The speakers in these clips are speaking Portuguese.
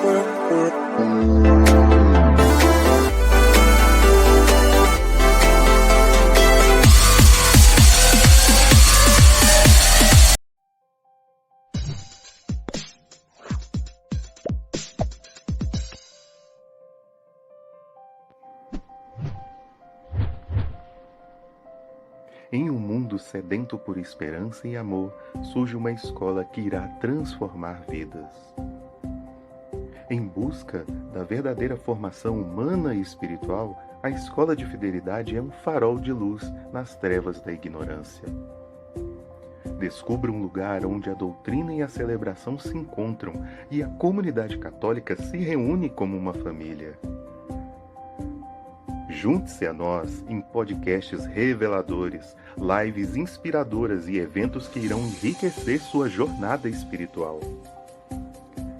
Em um mundo sedento por esperança e amor, surge uma escola que irá transformar vidas. Em busca da verdadeira formação humana e espiritual, a escola de fidelidade é um farol de luz nas trevas da ignorância. Descubra um lugar onde a doutrina e a celebração se encontram e a comunidade católica se reúne como uma família. Junte-se a nós em podcasts reveladores, lives inspiradoras e eventos que irão enriquecer sua jornada espiritual.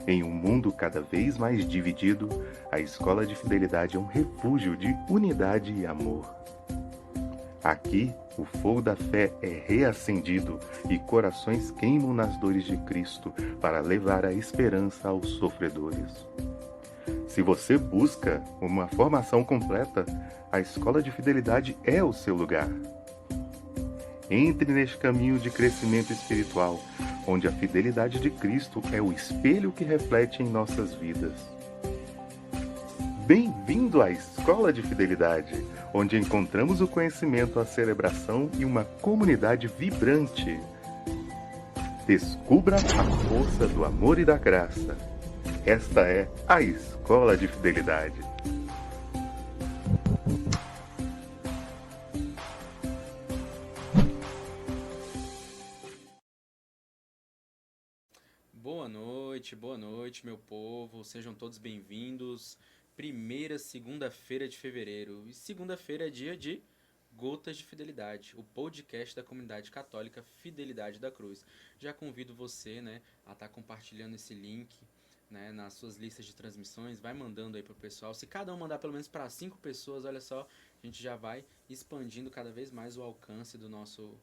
Em um mundo cada vez mais dividido, a Escola de Fidelidade é um refúgio de unidade e amor. Aqui, o fogo da fé é reacendido e corações queimam nas dores de Cristo para levar a esperança aos sofredores. Se você busca uma formação completa, a Escola de Fidelidade é o seu lugar. Entre neste caminho de crescimento espiritual, onde a fidelidade de Cristo é o espelho que reflete em nossas vidas. Bem-vindo à Escola de Fidelidade, onde encontramos o conhecimento, a celebração e uma comunidade vibrante. Descubra a força do amor e da graça. Esta é a Escola de Fidelidade. Boa noite, meu povo. Sejam todos bem-vindos. Primeira segunda-feira de fevereiro. E segunda-feira é dia de Gotas de Fidelidade, o podcast da comunidade católica Fidelidade da Cruz. Já convido você, a estar compartilhando esse link, nas suas listas de transmissões, vai mandando aí pro pessoal. Se cada um mandar pelo menos para 5 pessoas, olha só, a gente já vai expandindo cada vez mais o alcance do nosso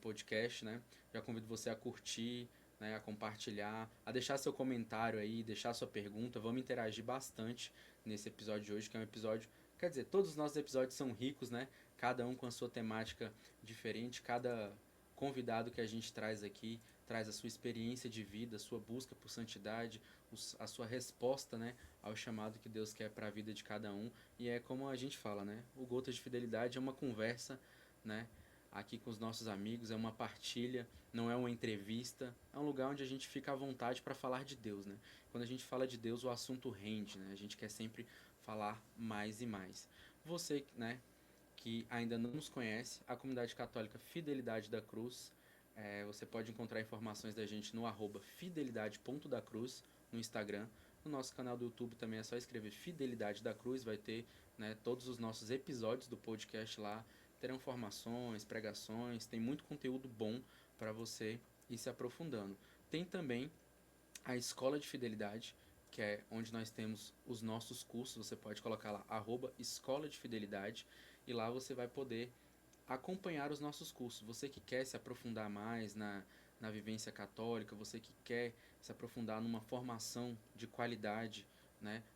podcast, Já convido você a curtir, a compartilhar, a deixar seu comentário aí, deixar sua pergunta. Vamos interagir bastante nesse episódio de hoje, que é um episódio... Quer dizer, todos os nossos episódios são ricos, Cada um com a sua temática diferente, cada convidado que a gente traz aqui traz a sua experiência de vida, a sua busca por santidade, a sua resposta, ao chamado que Deus quer para a vida de cada um. E é como a gente fala, o Gotas de Fidelidade é uma conversa, aqui com os nossos amigos, é uma partilha, não é uma entrevista, é um lugar onde a gente fica à vontade para falar de Deus, Quando a gente fala de Deus, o assunto rende, A gente quer sempre falar mais e mais. Você, que ainda não nos conhece, a comunidade católica Fidelidade da Cruz, você pode encontrar informações da gente no @fidelidade.dacruz no Instagram. No nosso canal do YouTube também é só escrever Fidelidade da Cruz, vai ter todos os nossos episódios do podcast lá, terão formações, pregações, tem muito conteúdo bom para você ir se aprofundando. Tem também a Escola de Fidelidade, que é onde nós temos os nossos cursos. Você pode colocar lá @Escola de Fidelidade e lá você vai poder acompanhar os nossos cursos. Você que quer se aprofundar mais na vivência católica, você que quer se aprofundar numa formação de qualidade,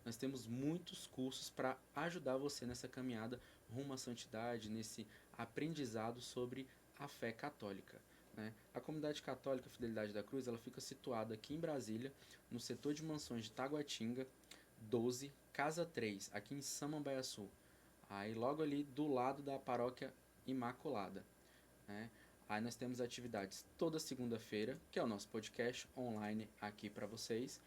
Nós temos muitos cursos para ajudar você nessa caminhada rumo à santidade, nesse aprendizado sobre a fé católica, A comunidade católica Fidelidade da Cruz, ela fica situada aqui em Brasília, no setor de mansões de Taguatinga, 12, Casa 3, aqui em Samambaiaçu. Aí logo ali do lado da paróquia Imaculada, Aí nós temos atividades toda segunda-feira, que é o nosso podcast online aqui para vocês.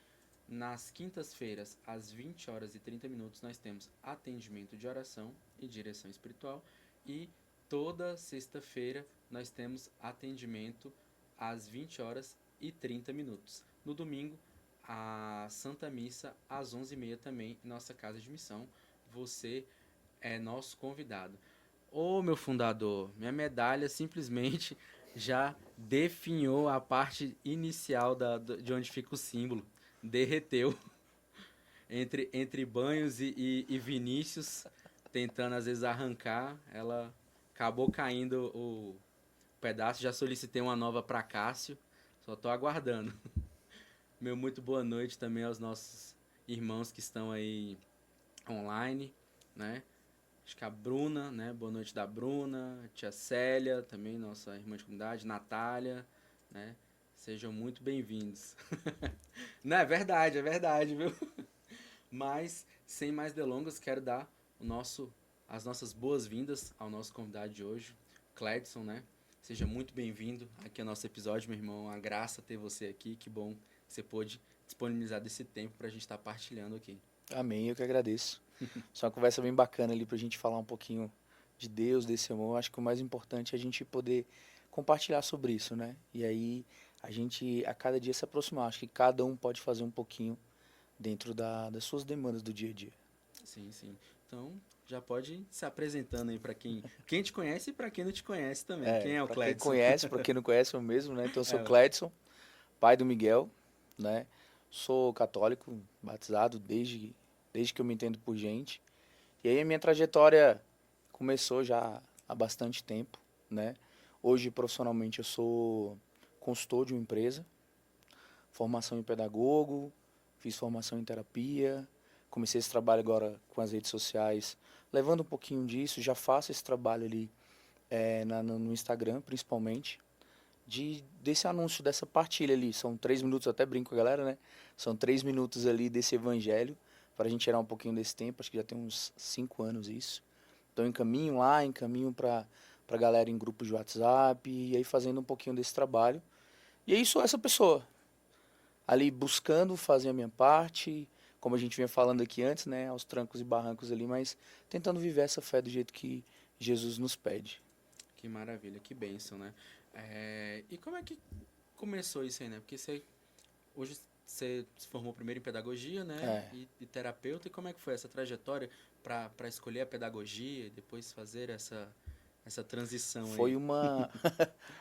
Nas quintas-feiras, às 20h30, nós temos atendimento de oração e direção espiritual. E toda sexta-feira nós temos atendimento às 20h30. No domingo, a Santa Missa às 11h30 também, em nossa casa de missão. Você é nosso convidado. Ô, meu fundador, minha medalha simplesmente já definhou a parte inicial de onde fica o símbolo. Derreteu. Entre banhos e Vinícius, tentando às vezes arrancar, ela acabou caindo o pedaço. Já solicitei uma nova para Cássio, só estou aguardando. Meu muito boa noite também aos nossos irmãos que estão aí online, né? Acho que a Bruna, né? Boa noite da Bruna, a tia Célia, também nossa irmã de comunidade, Natália, né? Sejam muito bem-vindos. Não, é verdade, viu? Mas, sem mais delongas, quero dar as nossas boas-vindas ao nosso convidado de hoje, Cledson, né? Seja muito bem-vindo aqui ao nosso episódio, meu irmão. Uma graça ter você aqui. Que bom que você pôde disponibilizar desse tempo para a gente estar partilhando aqui. Amém, eu que agradeço. Foi uma conversa bem bacana ali pra gente falar um pouquinho de Deus, desse amor. Acho que o mais importante é a gente poder compartilhar sobre isso, né? E aí a gente a cada dia se aproximar. Acho que cada um pode fazer um pouquinho dentro das suas demandas do dia a dia. Sim, sim. Então, já pode ir se apresentando aí para quem te conhece e para quem não te conhece também. Quem é o Para quem Cledson? conhece, para quem não conhece eu mesmo, né? Então eu sou É, Cledson, pai do Miguel, né? Sou católico, batizado desde que eu me entendo por gente. E aí a minha trajetória começou já há bastante tempo, né? Hoje, profissionalmente, eu sou consultor de uma empresa, formação em pedagogo, fiz formação em terapia, comecei esse trabalho agora com as redes sociais, levando um pouquinho disso, já faço esse trabalho ali no Instagram, principalmente, desse anúncio, dessa partilha ali. São 3 minutos, eu até brinco com a galera, né? São 3 minutos ali desse evangelho, para a gente tirar um pouquinho desse tempo, acho que já tem uns 5 anos isso. Então encaminho para a galera em grupos de WhatsApp, e aí fazendo um pouquinho desse trabalho. E aí sou essa pessoa, ali buscando fazer a minha parte, como a gente vinha falando aqui antes, né, aos trancos e barrancos ali, mas tentando viver essa fé do jeito que Jesus nos pede. que maravilha, que bênção, né? E como é que começou isso aí, né? Porque hoje você se formou primeiro em pedagogia, né? É, E terapeuta. E como é que foi essa trajetória para escolher a pedagogia e depois fazer essa transição aí? foi uma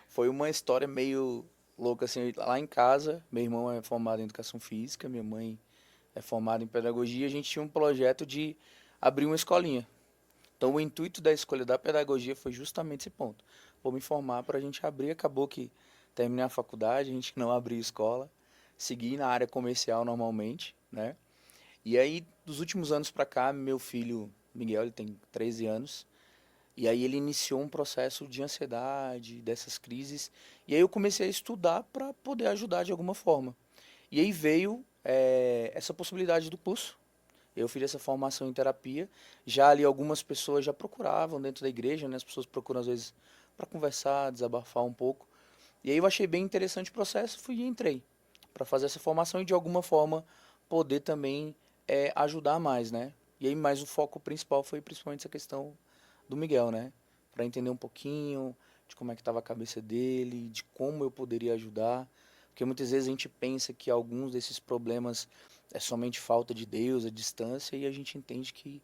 foi uma história meio louca assim, lá em casa, meu irmão é formado em educação física, minha mãe é formada em pedagogia, a gente tinha um projeto de abrir uma escolinha. Então, o intuito da escolha da pedagogia foi justamente esse ponto. Vou me formar para a gente abrir. Acabou que terminei a faculdade, a gente não abriu escola, segui na área comercial normalmente, né? E aí, dos últimos anos para cá, meu filho Miguel, ele tem 13 anos, e aí ele iniciou um processo de ansiedade, dessas crises, e aí eu comecei a estudar para poder ajudar de alguma forma. E aí veio essa possibilidade do curso. Eu fiz essa formação em terapia. Já ali algumas pessoas já procuravam dentro da igreja, né? As pessoas procuram às vezes para conversar, desabafar um pouco. E aí eu achei bem interessante o processo, fui e entrei para fazer essa formação e de alguma forma poder também ajudar mais, né? E aí mais o foco principal foi principalmente essa questão do Miguel, né? Para entender um pouquinho de como é que estava a cabeça dele, de como eu poderia ajudar, porque muitas vezes a gente pensa que alguns desses problemas é somente falta de Deus, a distância, e a gente entende que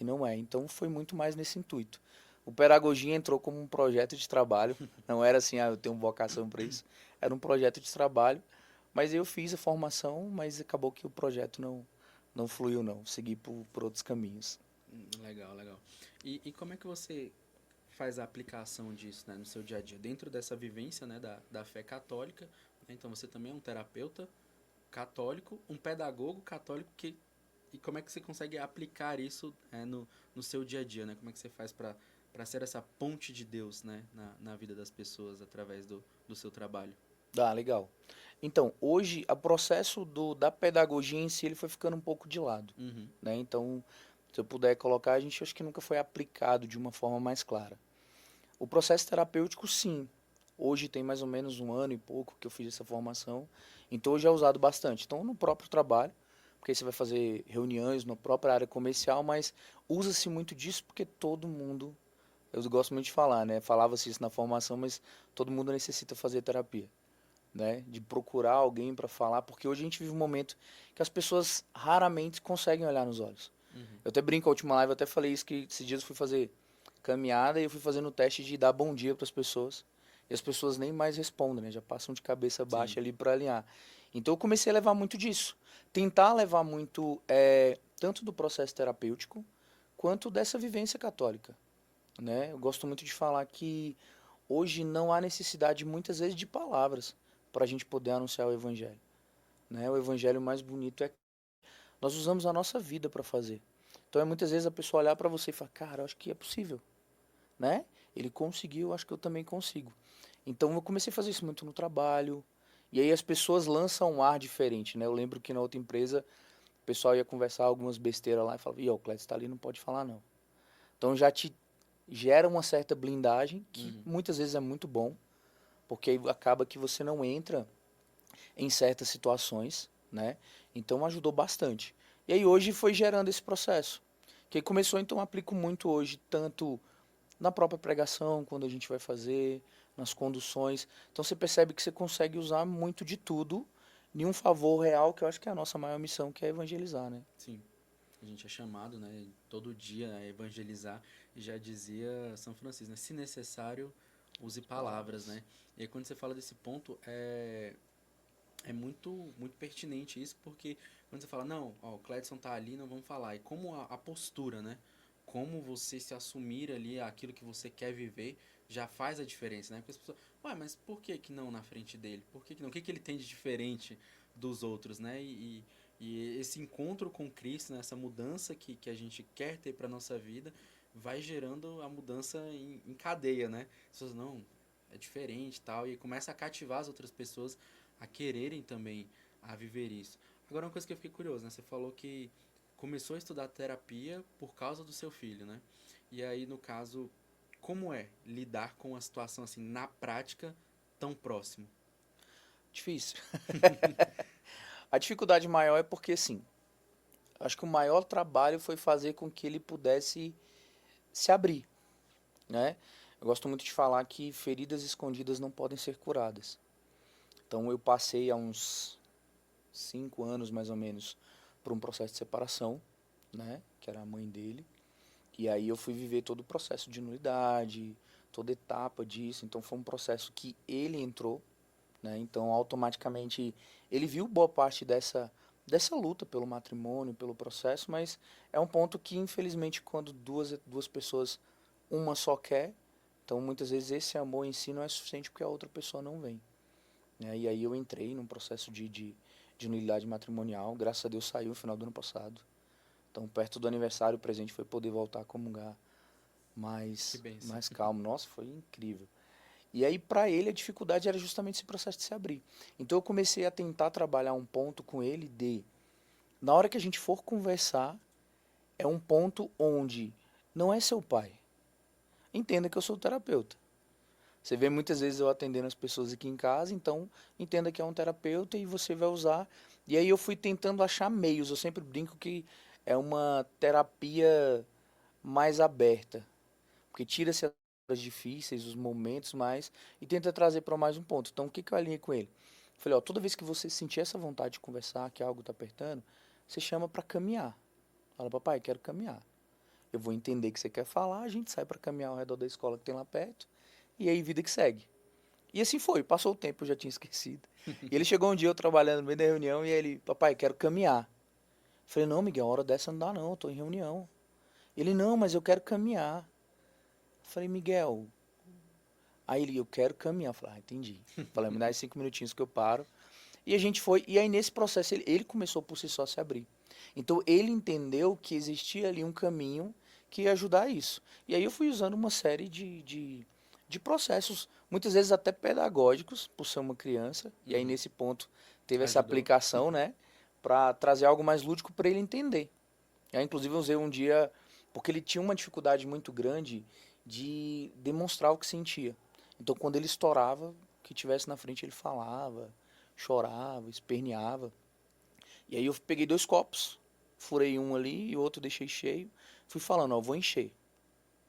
não é. Então foi muito mais nesse intuito. O Pedagogia entrou como um projeto de trabalho, não era assim, eu tenho vocação para isso, era um projeto de trabalho, mas eu fiz a formação, mas acabou que o projeto não fluiu não, segui por outros caminhos. Legal, legal. E como é que você faz a aplicação disso, né, no seu dia a dia? Dentro dessa vivência, né, da fé católica, né? Então você também é um terapeuta católico, um pedagogo católico e como é que você consegue aplicar isso no seu dia a dia, né? Como é que você faz para ser essa ponte de Deus, né, na vida das pessoas através do seu trabalho? Ah, legal. Então, hoje, o processo da pedagogia em si, ele foi ficando um pouco de lado, Uhum. né? Então, se eu puder colocar, a gente acho que nunca foi aplicado de uma forma mais clara. O processo terapêutico, sim. Hoje tem mais ou menos um ano e pouco que eu fiz essa formação, então hoje é usado bastante. Então, no próprio trabalho, porque aí você vai fazer reuniões na própria área comercial, mas usa-se muito disso porque todo mundo, eu gosto muito de falar, né? Falava-se isso na formação, mas todo mundo necessita fazer terapia, né? De procurar alguém para falar, porque hoje a gente vive um momento que as pessoas raramente conseguem olhar nos olhos. Uhum. Eu até brinco, a última live eu até falei isso, que esses dias eu fui fazer caminhada e eu fui fazendo o teste de dar bom dia para as pessoas. E as pessoas nem mais respondem, né? Já passam de cabeça Sim. baixa ali para alinhar. Então eu comecei a levar muito disso. Tentar levar muito, tanto do processo terapêutico, quanto dessa vivência católica, né? Eu gosto muito de falar que hoje não há necessidade, muitas vezes, de palavras para a gente poder anunciar o evangelho, né? O evangelho mais bonito é nós usamos a nossa vida para fazer. Então é muitas vezes a pessoa olhar para você e falar, cara, eu acho que é possível, né? Ele conseguiu, eu acho que eu também consigo. Então eu comecei a fazer isso muito no trabalho. E aí as pessoas lançam um ar diferente, né? Eu lembro que na outra empresa o pessoal ia conversar algumas besteiras lá e falava, o Clédio tá ali, não pode falar não. Então já te gera uma certa blindagem, que muitas vezes é muito bom, porque aí acaba que você não entra em certas situações, né? Então ajudou bastante. E aí hoje foi gerando esse processo. Que aí começou, então eu aplico muito hoje, tanto na própria pregação, quando a gente vai fazer, nas conduções. Então você percebe que você consegue usar muito de tudo em um favor real, que eu acho que é a nossa maior missão, que é evangelizar, né? Sim. A gente é chamado, né, todo dia a evangelizar. E já dizia São Francisco, né? Se necessário, use palavras, né? E aí, quando você fala desse ponto, é muito pertinente isso, porque quando você fala, não, ó, o Cledson tá ali, não vamos falar. E como a postura, né? Como você se assumir ali aquilo que você quer viver, já faz a diferença, né? Porque as pessoas, ué, mas por que não na frente dele? Por que não? O que ele tem de diferente dos outros, né? E esse encontro com Cristo, né? Essa mudança que a gente quer ter para nossa vida, vai gerando a mudança em cadeia, né? As pessoas, não, é diferente e tal, e começa a cativar as outras pessoas a quererem também a viver isso. Agora, uma coisa que eu fiquei curioso, né? Você falou que começou a estudar terapia por causa do seu filho, né? E aí, no caso, como é lidar com a situação assim, na prática, tão próximo? Difícil. A dificuldade maior é porque, assim, acho que o maior trabalho foi fazer com que ele pudesse se abrir, né? Eu gosto muito de falar que feridas escondidas não podem ser curadas. Então eu passei há uns 5 anos, mais ou menos, por um processo de separação, né? Que era a mãe dele. E aí eu fui viver todo o processo de nulidade, toda etapa disso. Então foi um processo que ele entrou, né? Então automaticamente ele viu boa parte dessa luta pelo matrimônio, pelo processo, mas é um ponto que infelizmente quando duas pessoas, uma só quer, então muitas vezes esse amor em si não é suficiente porque a outra pessoa não vem, né? E aí eu entrei num processo de nulidade matrimonial, graças a Deus saiu no final do ano passado. Então perto do aniversário o presente foi poder voltar a comungar Que bênção. mais calmo. Nossa, foi incrível. E aí, para ele, a dificuldade era justamente esse processo de se abrir. Então, eu comecei a tentar trabalhar um ponto com ele na hora que a gente for conversar, é um ponto onde não é seu pai. Entenda que eu sou terapeuta. Você vê muitas vezes eu atendendo as pessoas aqui em casa, então entenda que é um terapeuta e você vai usar. E aí eu fui tentando achar meios. Eu sempre brinco que é uma terapia mais aberta, porque tira-se as horas difíceis, os momentos mais, e tenta trazer para mais um ponto. Então, o que eu alinhei com ele? Falei, ó, toda vez que você sentir essa vontade de conversar, que algo está apertando, você chama para caminhar. Fala, papai, quero caminhar. Eu vou entender que você quer falar, a gente sai para caminhar ao redor da escola que tem lá perto, e aí vida que segue. E assim foi, passou o tempo, eu já tinha esquecido. E ele chegou um dia, eu trabalhando no meio da reunião, e ele, papai, quero caminhar. Falei, não, Miguel, hora dessa não dá não, eu tô em reunião. Ele, não, mas eu quero caminhar. Falei, Miguel. Aí ele, eu quero caminhar. Eu falei, entendi. Falei, me dá aí 5 minutinhos que eu paro. E a gente foi, e aí nesse processo ele começou por si só a se abrir. Então ele entendeu que existia ali um caminho que ia ajudar isso. E aí eu fui usando uma série de processos, muitas vezes até pedagógicos, por ser uma criança. E aí nesse ponto teve essa Ajudou. aplicação, né? Para trazer algo mais lúdico para ele entender. E aí, inclusive eu usei um dia, porque ele tinha uma dificuldade muito grande de demonstrar o que sentia. Então, quando ele estourava, o que tivesse na frente ele falava, chorava, esperneava. E aí eu peguei 2 copos, furei um ali e o outro deixei cheio. Fui falando, ó, vou encher.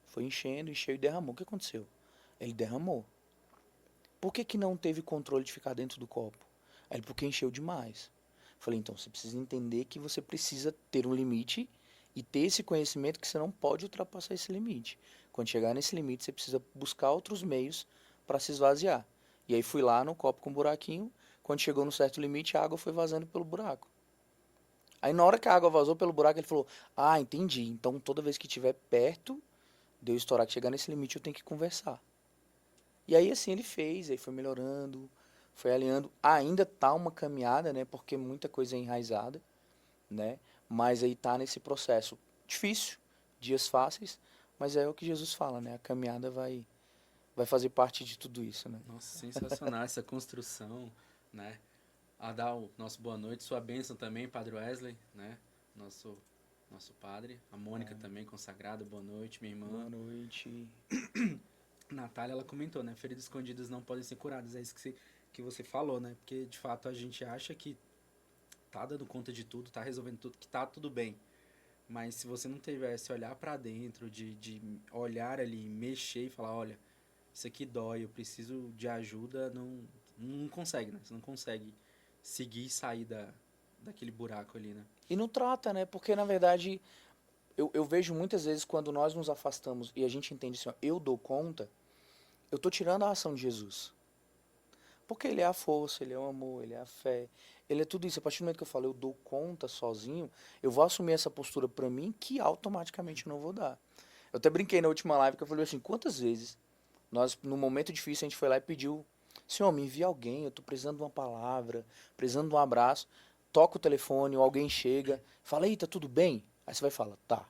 Foi enchendo, encheu e derramou. O que aconteceu? Ele derramou. Por que que não teve controle de ficar dentro do copo? Aí ele, porque encheu demais. Falei, então você precisa entender que você precisa ter um limite e ter esse conhecimento que você não pode ultrapassar esse limite. Quando chegar nesse limite, você precisa buscar outros meios para se esvaziar. E aí fui lá no copo com um buraquinho. Quando chegou no certo limite, a água foi vazando pelo buraco. Aí na hora que a água vazou pelo buraco, ele falou, ah, entendi. Então toda vez que estiver perto de eu estourar, que chegar nesse limite, eu tenho que conversar. E aí assim ele fez, aí foi melhorando, foi alinhando. Ainda tá uma caminhada, né? Porque muita coisa é enraizada, né? Mas aí tá nesse processo difícil, dias fáceis, mas é o que Jesus fala, né? A caminhada vai fazer parte de tudo isso, né? Nossa, sensacional essa construção, né? Adal, nosso boa noite, sua bênção também, Padre Wesley, né? Nosso padre. A Mônica também, consagrada, boa noite, minha irmã. Boa noite. Natália, ela comentou, né? Feridas escondidas não podem ser curadas. É isso que você falou, né? Porque, de fato, a gente acha que tá dando conta de tudo, tá resolvendo tudo, que tá tudo bem. Mas se você não tivesse olhar pra dentro, de olhar ali, mexer e falar, olha, isso aqui dói, eu preciso de ajuda, não consegue, né? Você não consegue seguir e sair daquele buraco ali, né? E não trata, né? Porque, na verdade, eu vejo muitas vezes quando nós nos afastamos e a gente entende assim, ó, eu dou conta, eu tô tirando a ação de Jesus. Porque ele é a força, ele é o amor, ele é a fé, ele é tudo isso. A partir do momento que eu falo, eu dou conta sozinho, eu vou assumir essa postura pra mim que automaticamente eu não vou dar. Eu até brinquei na última live que eu falei assim, quantas vezes nós, no momento difícil, a gente foi lá e pediu, Senhor, me envia alguém, eu tô precisando de uma palavra, precisando de um abraço, toca o telefone, ou alguém chega, fala, eita, tudo bem? Aí você vai falar, tá.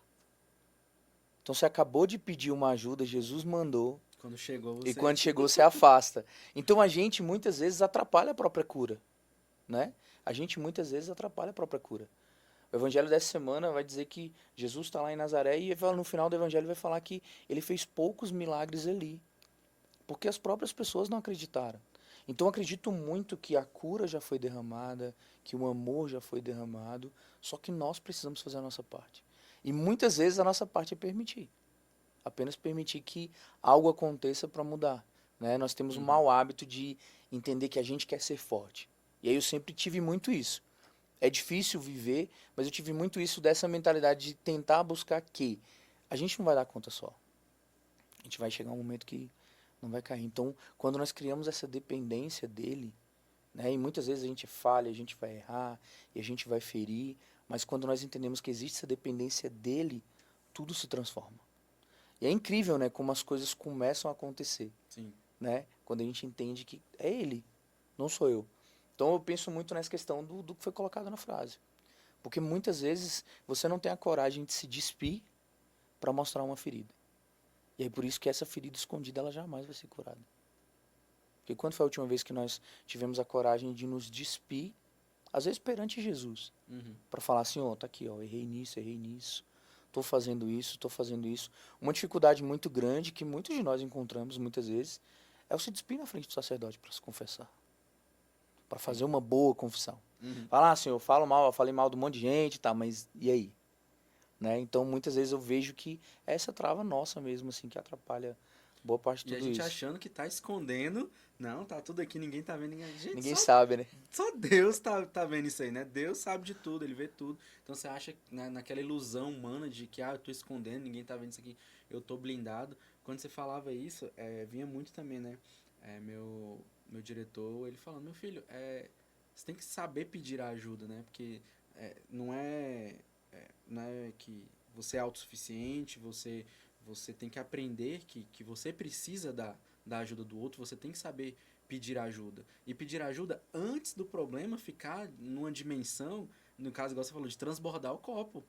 Então você acabou de pedir uma ajuda, Jesus mandou, Quando chegou, e você... quando chegou você afasta. Então a gente muitas vezes atrapalha a própria cura, né? A gente muitas vezes atrapalha a própria cura. O evangelho dessa semana vai dizer que Jesus está lá em Nazaré e no final do evangelho vai falar que ele fez poucos milagres ali, porque as próprias pessoas não acreditaram. Então eu acredito muito que a cura já foi derramada, que o amor já foi derramado, só que nós precisamos fazer a nossa parte. E muitas vezes a nossa parte é permitir. Apenas permitir que algo aconteça para mudar, né? Nós temos um mau hábito de entender que a gente quer ser forte. E aí eu sempre tive muito isso. É difícil viver, mas eu tive muito isso dessa mentalidade de tentar buscar que a gente não vai dar conta só. A gente vai chegar um momento que não vai cair. Então, quando nós criamos essa dependência dele, né? E muitas vezes a gente falha, a gente vai errar, e a gente vai ferir, mas quando nós entendemos que existe essa dependência dele, tudo se transforma. E é incrível, né, como as coisas começam a acontecer, Sim. né? Quando a gente entende que é ele, não sou eu. Então eu penso muito nessa questão do que foi colocado na frase. Porque muitas vezes você não tem a coragem de se despir para mostrar uma ferida. E é por isso que essa ferida escondida ela jamais vai ser curada. Porque quando foi a última vez que nós tivemos a coragem de nos despir, às vezes perante Jesus, para falar assim, ó, tá aqui, ó, errei nisso, tô fazendo isso. Uma dificuldade muito grande que muitos de nós encontramos muitas vezes é o se despir na frente do sacerdote para se confessar. Para fazer uma boa confissão. Falar assim, eu falei mal de um monte de gente, tá, mas e aí? Né? Então, muitas vezes eu vejo que essa trava nossa mesmo, assim, que atrapalha boa parte de E a tudo gente isso. achando que tá escondendo. Não, tá tudo aqui, ninguém tá vendo. Gente, Ninguém só, sabe, né? só Deus tá vendo isso aí, né? Deus sabe de tudo, ele vê tudo. Então você acha, né, naquela ilusão humana de que, eu tô escondendo, ninguém tá vendo isso aqui, eu tô blindado. Quando você falava isso, vinha muito também, né? Meu diretor, ele falando, meu filho, você tem que saber pedir a ajuda, né? Porque não é que você é autossuficiente, você tem que aprender que você precisa da ajuda do outro, você tem que saber pedir ajuda. E pedir ajuda antes do problema ficar numa dimensão, no caso, igual você falou, de transbordar o copo.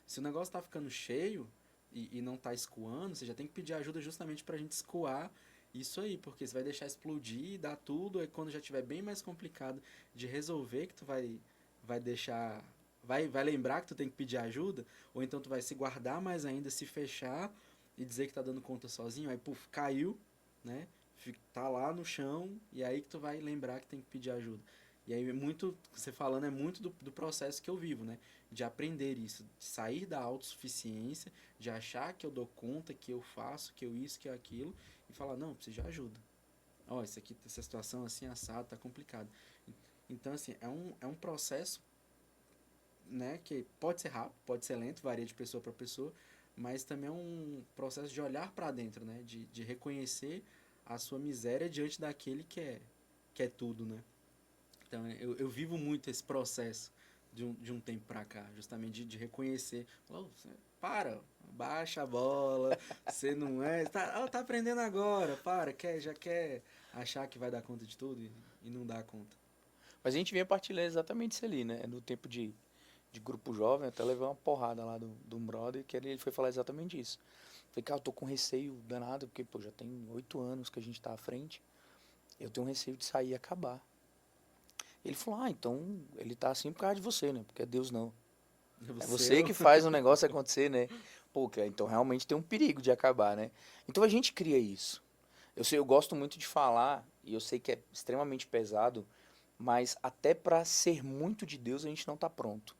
Se o negócio tá ficando cheio e não tá escoando, você já tem que pedir ajuda justamente pra gente escoar isso aí, porque você vai deixar explodir, dar tudo, e quando já tiver bem mais complicado de resolver, que tu vai deixar... Vai lembrar que tu tem que pedir ajuda, ou então tu vai se guardar mais ainda, se fechar e dizer que tá dando conta sozinho, aí puf, caiu, né? Tá lá no chão, e aí que tu vai lembrar que tem que pedir ajuda. E aí muito, você falando, é muito do processo que eu vivo, né? De aprender isso, de sair da autossuficiência, de achar que eu dou conta, que eu faço, que eu isso, que eu aquilo, e falar, não, eu preciso de ajuda. Ó, isso aqui, essa situação assim, assado, tá complicado. Então, assim, é um processo, né, que pode ser rápido, pode ser lento, varia de pessoa para pessoa, mas também é um processo de olhar para dentro, né, de reconhecer a sua miséria diante daquele que é tudo, né. Então eu vivo muito esse processo de um tempo para cá, justamente de reconhecer, baixa a bola, você não tá aprendendo agora, já quer achar que vai dar conta de tudo e não dá conta. Mas a gente vinha partilhando exatamente isso ali, né? No tempo de de grupo jovem, até levei uma porrada lá do brother, que ele foi falar exatamente isso. Falei, cara, eu tô com receio danado, porque, pô, já tem 8 anos que a gente tá à frente, eu tenho receio de sair e acabar. Ele falou, então ele tá assim por causa de você, né? Porque é Deus não. É você que faz o negócio acontecer, né? Pô, então realmente tem um perigo de acabar, né? Então a gente cria isso. Eu gosto muito de falar, e eu sei que é extremamente pesado, mas até para ser muito de Deus a gente não tá pronto.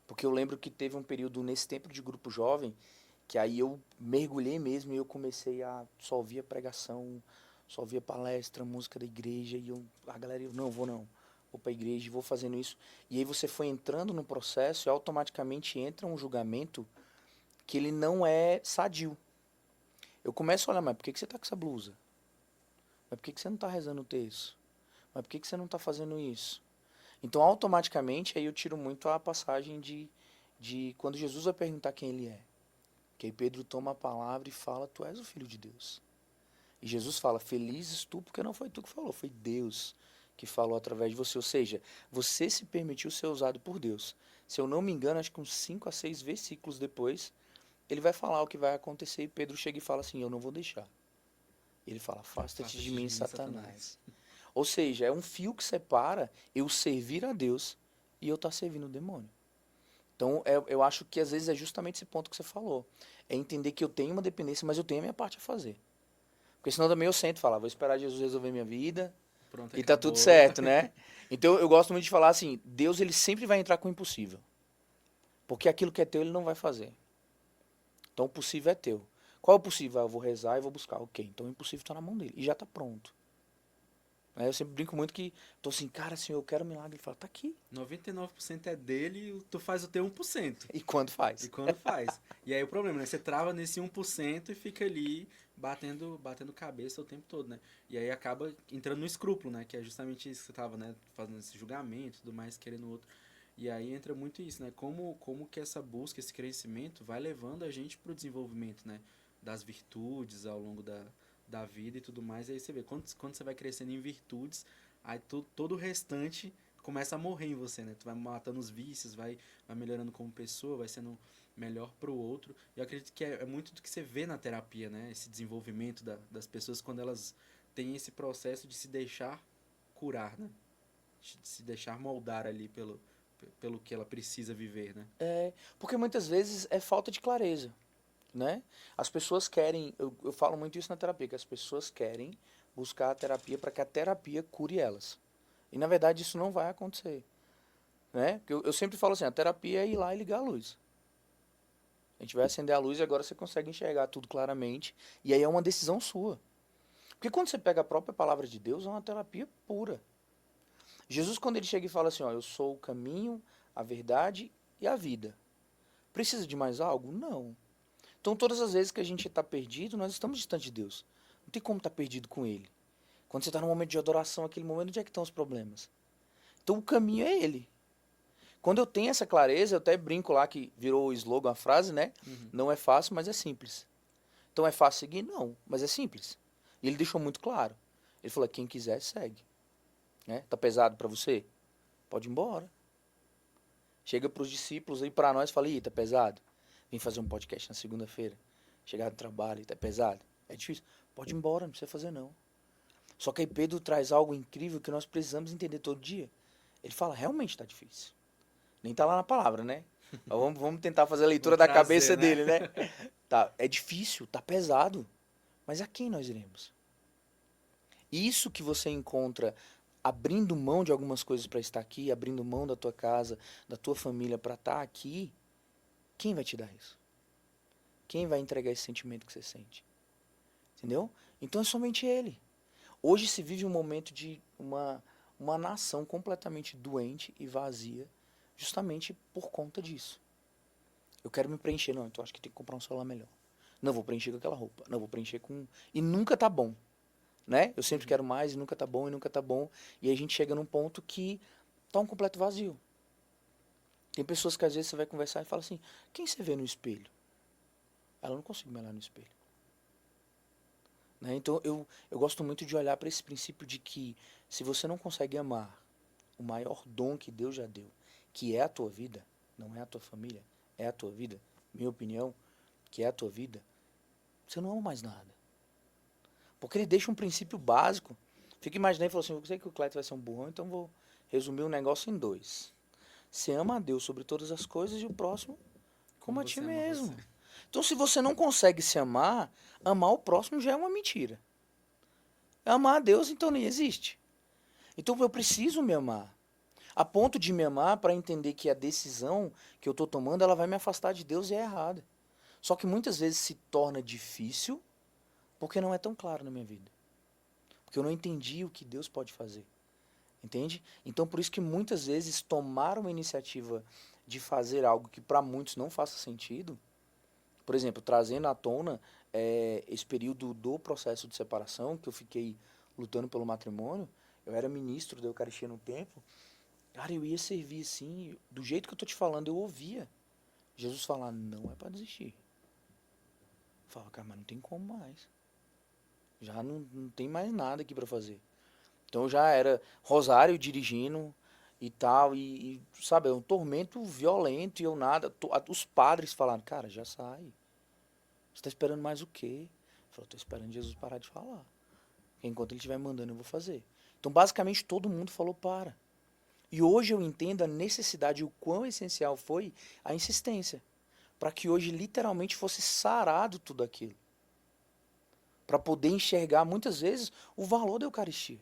Porque eu lembro que teve um período nesse tempo de grupo jovem, que aí eu mergulhei mesmo e eu comecei a só ouvir a pregação, só ouvir a palestra, música da igreja, e a galera, eu não, vou pra igreja e vou fazendo isso. E aí você foi entrando no processo e automaticamente entra um julgamento que ele não é sadio. Eu começo a olhar, mas por que você tá com essa blusa? Mas por que você não tá rezando o texto? Mas por que você não tá fazendo isso? Então, automaticamente, aí eu tiro muito a passagem de quando Jesus vai perguntar quem ele é. Que aí Pedro toma a palavra e fala, tu és o Filho de Deus. E Jesus fala, felizes tu, porque não foi tu que falou, foi Deus que falou através de você. Ou seja, você se permitiu ser usado por Deus. Se eu não me engano, acho que uns 5 a 6 versículos depois, ele vai falar o que vai acontecer e Pedro chega e fala assim, eu não vou deixar. Ele fala, afasta-te de mim, Satanás. Ou seja, é um fio que separa eu servir a Deus e eu estar servindo o demônio. Então, eu acho que às vezes é justamente esse ponto que você falou. É entender que eu tenho uma dependência, mas eu tenho a minha parte a fazer. Porque senão também eu sento e falo, vou esperar Jesus resolver minha vida Pronto, e tá acabou. tudo certo, né? Então, eu gosto muito de falar assim, Deus ele sempre vai entrar com o impossível. Porque aquilo que é teu, ele não vai fazer. Então, o possível é teu. Qual é o possível? Eu vou rezar e vou buscar. Ok, então o impossível está na mão dele. E já está pronto. Eu sempre brinco muito que, tô assim, cara, Senhor, eu quero um milagre. Ele fala, tá aqui. 99% é dele e tu faz o teu 1%. E quando faz? E quando faz. E aí o problema, né? Você trava nesse 1% e fica ali batendo cabeça o tempo todo, né? E aí acaba entrando no escrúpulo, né? Que é justamente isso que você tava, né? Fazendo esse julgamento e tudo mais, querendo o outro. E aí entra muito isso, né? Como que essa busca, esse crescimento vai levando a gente pro desenvolvimento, né? Das virtudes ao longo da vida e tudo mais. E aí você vê, quando você vai crescendo em virtudes, aí todo o restante começa a morrer em você, né? Tu vai matando os vícios, vai melhorando como pessoa, vai sendo melhor pro outro. E eu acredito que é muito do que você vê na terapia, né? Esse desenvolvimento das pessoas quando elas têm esse processo de se deixar curar, né? De se deixar moldar ali pelo que ela precisa viver, né? Porque muitas vezes é falta de clareza, né? As pessoas querem, eu falo muito isso na terapia, que as pessoas querem buscar a terapia para que a terapia cure elas. E na verdade isso não vai acontecer, né? Porque eu sempre falo assim, a terapia é ir lá e ligar a luz. A gente vai acender a luz e agora você consegue enxergar tudo claramente. E aí é uma decisão sua. Porque quando você pega a própria palavra de Deus, é uma terapia pura. Jesus, quando ele chega e fala assim, ó, eu sou o caminho, a verdade e a vida. Precisa de mais algo? Não. Então, todas as vezes que a gente está perdido, nós estamos distante de Deus. Não tem como estar perdido com Ele. Quando você está num momento de adoração, aquele momento, onde é que estão os problemas? Então, o caminho é Ele. Quando eu tenho essa clareza, eu até brinco lá que virou o slogan, a frase, né? Uhum. Não é fácil, mas é simples. Então, é fácil seguir? Não, mas é simples. E ele deixou muito claro. Ele falou, quem quiser, segue. Né? Tá pesado para você? Pode ir embora. Chega para os discípulos e para nós, fala, tá pesado? Vim fazer um podcast na segunda-feira. Chegar do trabalho, tá pesado? É difícil? Pode ir embora, não precisa fazer não. Só que aí Pedro traz algo incrível que nós precisamos entender todo dia. Ele fala, realmente está difícil. Nem tá lá na palavra, né? Mas vamos tentar fazer a leitura da cabeça dele, né? Tá, é difícil, tá pesado. Mas a quem nós iremos? Isso que você encontra abrindo mão de algumas coisas para estar aqui, abrindo mão da tua casa, da tua família para estar aqui, quem vai te dar isso? Quem vai entregar esse sentimento que você sente? Entendeu? Então é somente Ele. Hoje se vive um momento de uma nação completamente doente e vazia, justamente por conta disso. Eu quero me preencher, não, então acho que tem que comprar um celular melhor. Não, vou preencher com aquela roupa. Não, vou preencher com... E nunca tá bom. Né? Eu sempre quero mais e nunca tá bom, e nunca tá bom. E aí a gente chega num ponto que tá um completo vazio. Tem pessoas que às vezes você vai conversar e fala assim, quem você vê no espelho? Ela não consegue me olhar no espelho. Né? Então eu gosto muito de olhar para esse princípio de que se você não consegue amar o maior dom que Deus já deu, que é a tua vida, não é a tua família, é a tua vida, minha opinião, que é a tua vida, você não ama mais nada. Porque ele deixa um princípio básico. Fica imaginando e falou assim, eu sei que o Cleiton vai ser um burrão, então vou resumir o negócio em 2. Você ama a Deus sobre todas as coisas e o próximo como a ti mesmo. Então, se você não consegue se amar, amar o próximo já é uma mentira. Amar a Deus, então, nem existe. Então, eu preciso me amar. A ponto de me amar para entender que a decisão que eu estou tomando, ela vai me afastar de Deus e é errada. Só que muitas vezes se torna difícil porque não é tão claro na minha vida. Porque eu não entendi o que Deus pode fazer. Entende? Então, por isso que muitas vezes tomar uma iniciativa de fazer algo que para muitos não faça sentido, por exemplo, trazendo à tona esse período do processo de separação, que eu fiquei lutando pelo matrimônio, eu era ministro da Eucaristia no tempo, cara, eu ia servir assim, do jeito que eu tô te falando, eu ouvia Jesus falar, não é para desistir. Eu falava, cara, mas não tem como mais. Já não tem mais nada aqui para fazer. Então eu já era rosário dirigindo e tal, sabe, é um tormento violento e eu nada. Os padres falaram, cara, já sai. Você tá esperando mais o quê? Eu falei, tô esperando Jesus parar de falar. Enquanto ele estiver mandando, eu vou fazer. Então, basicamente, todo mundo falou para. E hoje eu entendo a necessidade e o quão essencial foi a insistência. Para que hoje, literalmente, fosse sarado tudo aquilo. Para poder enxergar, muitas vezes, o valor da Eucaristia.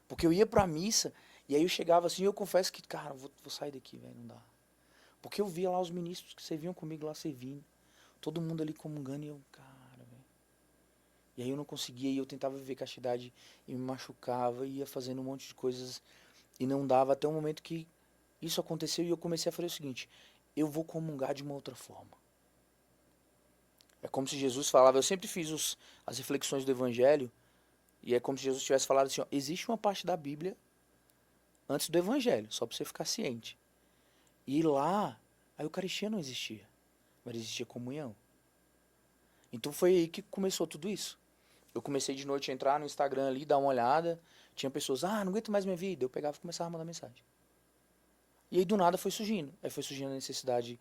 Porque eu ia pra missa, e aí eu chegava assim, e eu confesso que, cara, vou sair daqui, velho, não dá. Porque eu via lá os ministros que serviam comigo lá servindo. Todo mundo ali comungando, e eu, cara, velho. E aí eu não conseguia, e eu tentava viver castidade, e me machucava, e ia fazendo um monte de coisas, e não dava, até o momento que isso aconteceu, e eu comecei a fazer o seguinte, eu vou comungar de uma outra forma. É como se Jesus falava, eu sempre fiz as reflexões do Evangelho, e é como se Jesus tivesse falado assim, ó, existe uma parte da Bíblia antes do Evangelho, só para você ficar ciente. E lá, a Eucaristia não existia, mas existia comunhão. Então foi aí que começou tudo isso. Eu comecei de noite a entrar no Instagram ali, dar uma olhada, tinha pessoas, não aguento mais minha vida. Eu pegava e começava a mandar mensagem. E aí do nada foi surgindo. Aí foi surgindo a necessidade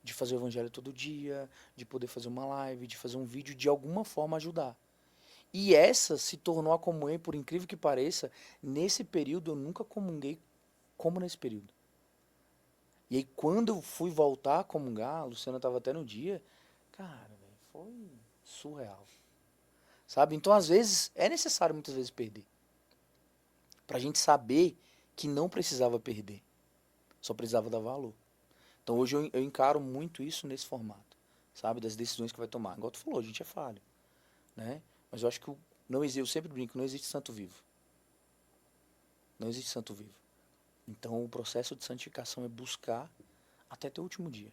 de fazer o Evangelho todo dia, de poder fazer uma live, de fazer um vídeo, de alguma forma ajudar. E essa se tornou a comunhão, e por incrível que pareça, nesse período eu nunca comunguei como nesse período. E aí quando eu fui voltar a comungar, a Luciana estava até no dia, cara, véio, foi surreal. Sabe? Então às vezes, é necessário muitas vezes perder. Pra gente saber que não precisava perder. Só precisava dar valor. Então hoje eu encaro muito isso nesse formato. Sabe? Das decisões que vai tomar. Igual tu falou, a gente é falho. Né? Mas eu acho que não existe, eu sempre brinco, não existe santo vivo. Não existe santo vivo. Então o processo de santificação é buscar até teu último dia.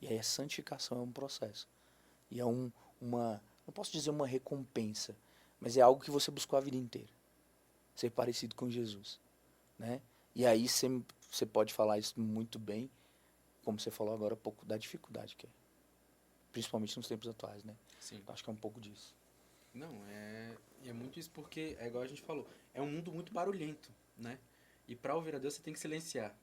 E aí a santificação é um processo. E é uma, não posso dizer uma recompensa, mas é algo que você buscou a vida inteira. Ser parecido com Jesus. Né? E aí você pode falar isso muito bem, como você falou agora há pouco, da dificuldade que é. Principalmente nos tempos atuais, né? Sim. Acho que é um pouco disso. Não, é muito isso porque, é igual a gente falou, é um mundo muito barulhento, né? E para ouvir a Deus você tem que silenciar.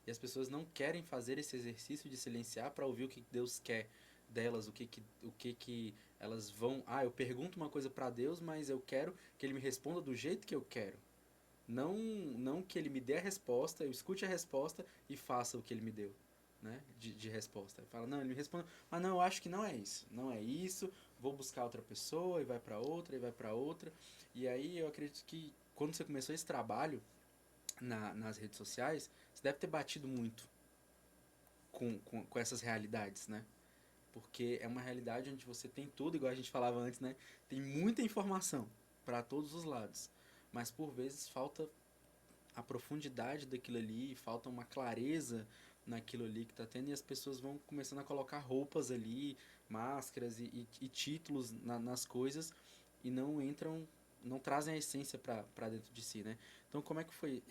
E as pessoas não querem fazer esse exercício de silenciar para ouvir o que Deus quer delas, o que elas vão... eu pergunto uma coisa para Deus, mas eu quero que Ele me responda do jeito que eu quero. Não que Ele me dê a resposta, eu escute a resposta e faça o que Ele me deu, né? De resposta. Fala, não, Ele me responde, mas não, eu acho que não é isso. Não é isso, vou buscar outra pessoa, e vai para outra, e vai para outra. E aí eu acredito que quando você começou esse trabalho nas redes sociais, você deve ter batido muito com essas realidades, né? Porque é uma realidade onde você tem tudo, igual a gente falava antes, né? Tem muita informação para todos os lados. Mas por vezes falta a profundidade daquilo ali, falta uma clareza naquilo ali que está tendo, e as pessoas vão começando a colocar roupas ali, máscaras e títulos nas coisas, e não trazem a essência para dentro de si, né? Então como é que foi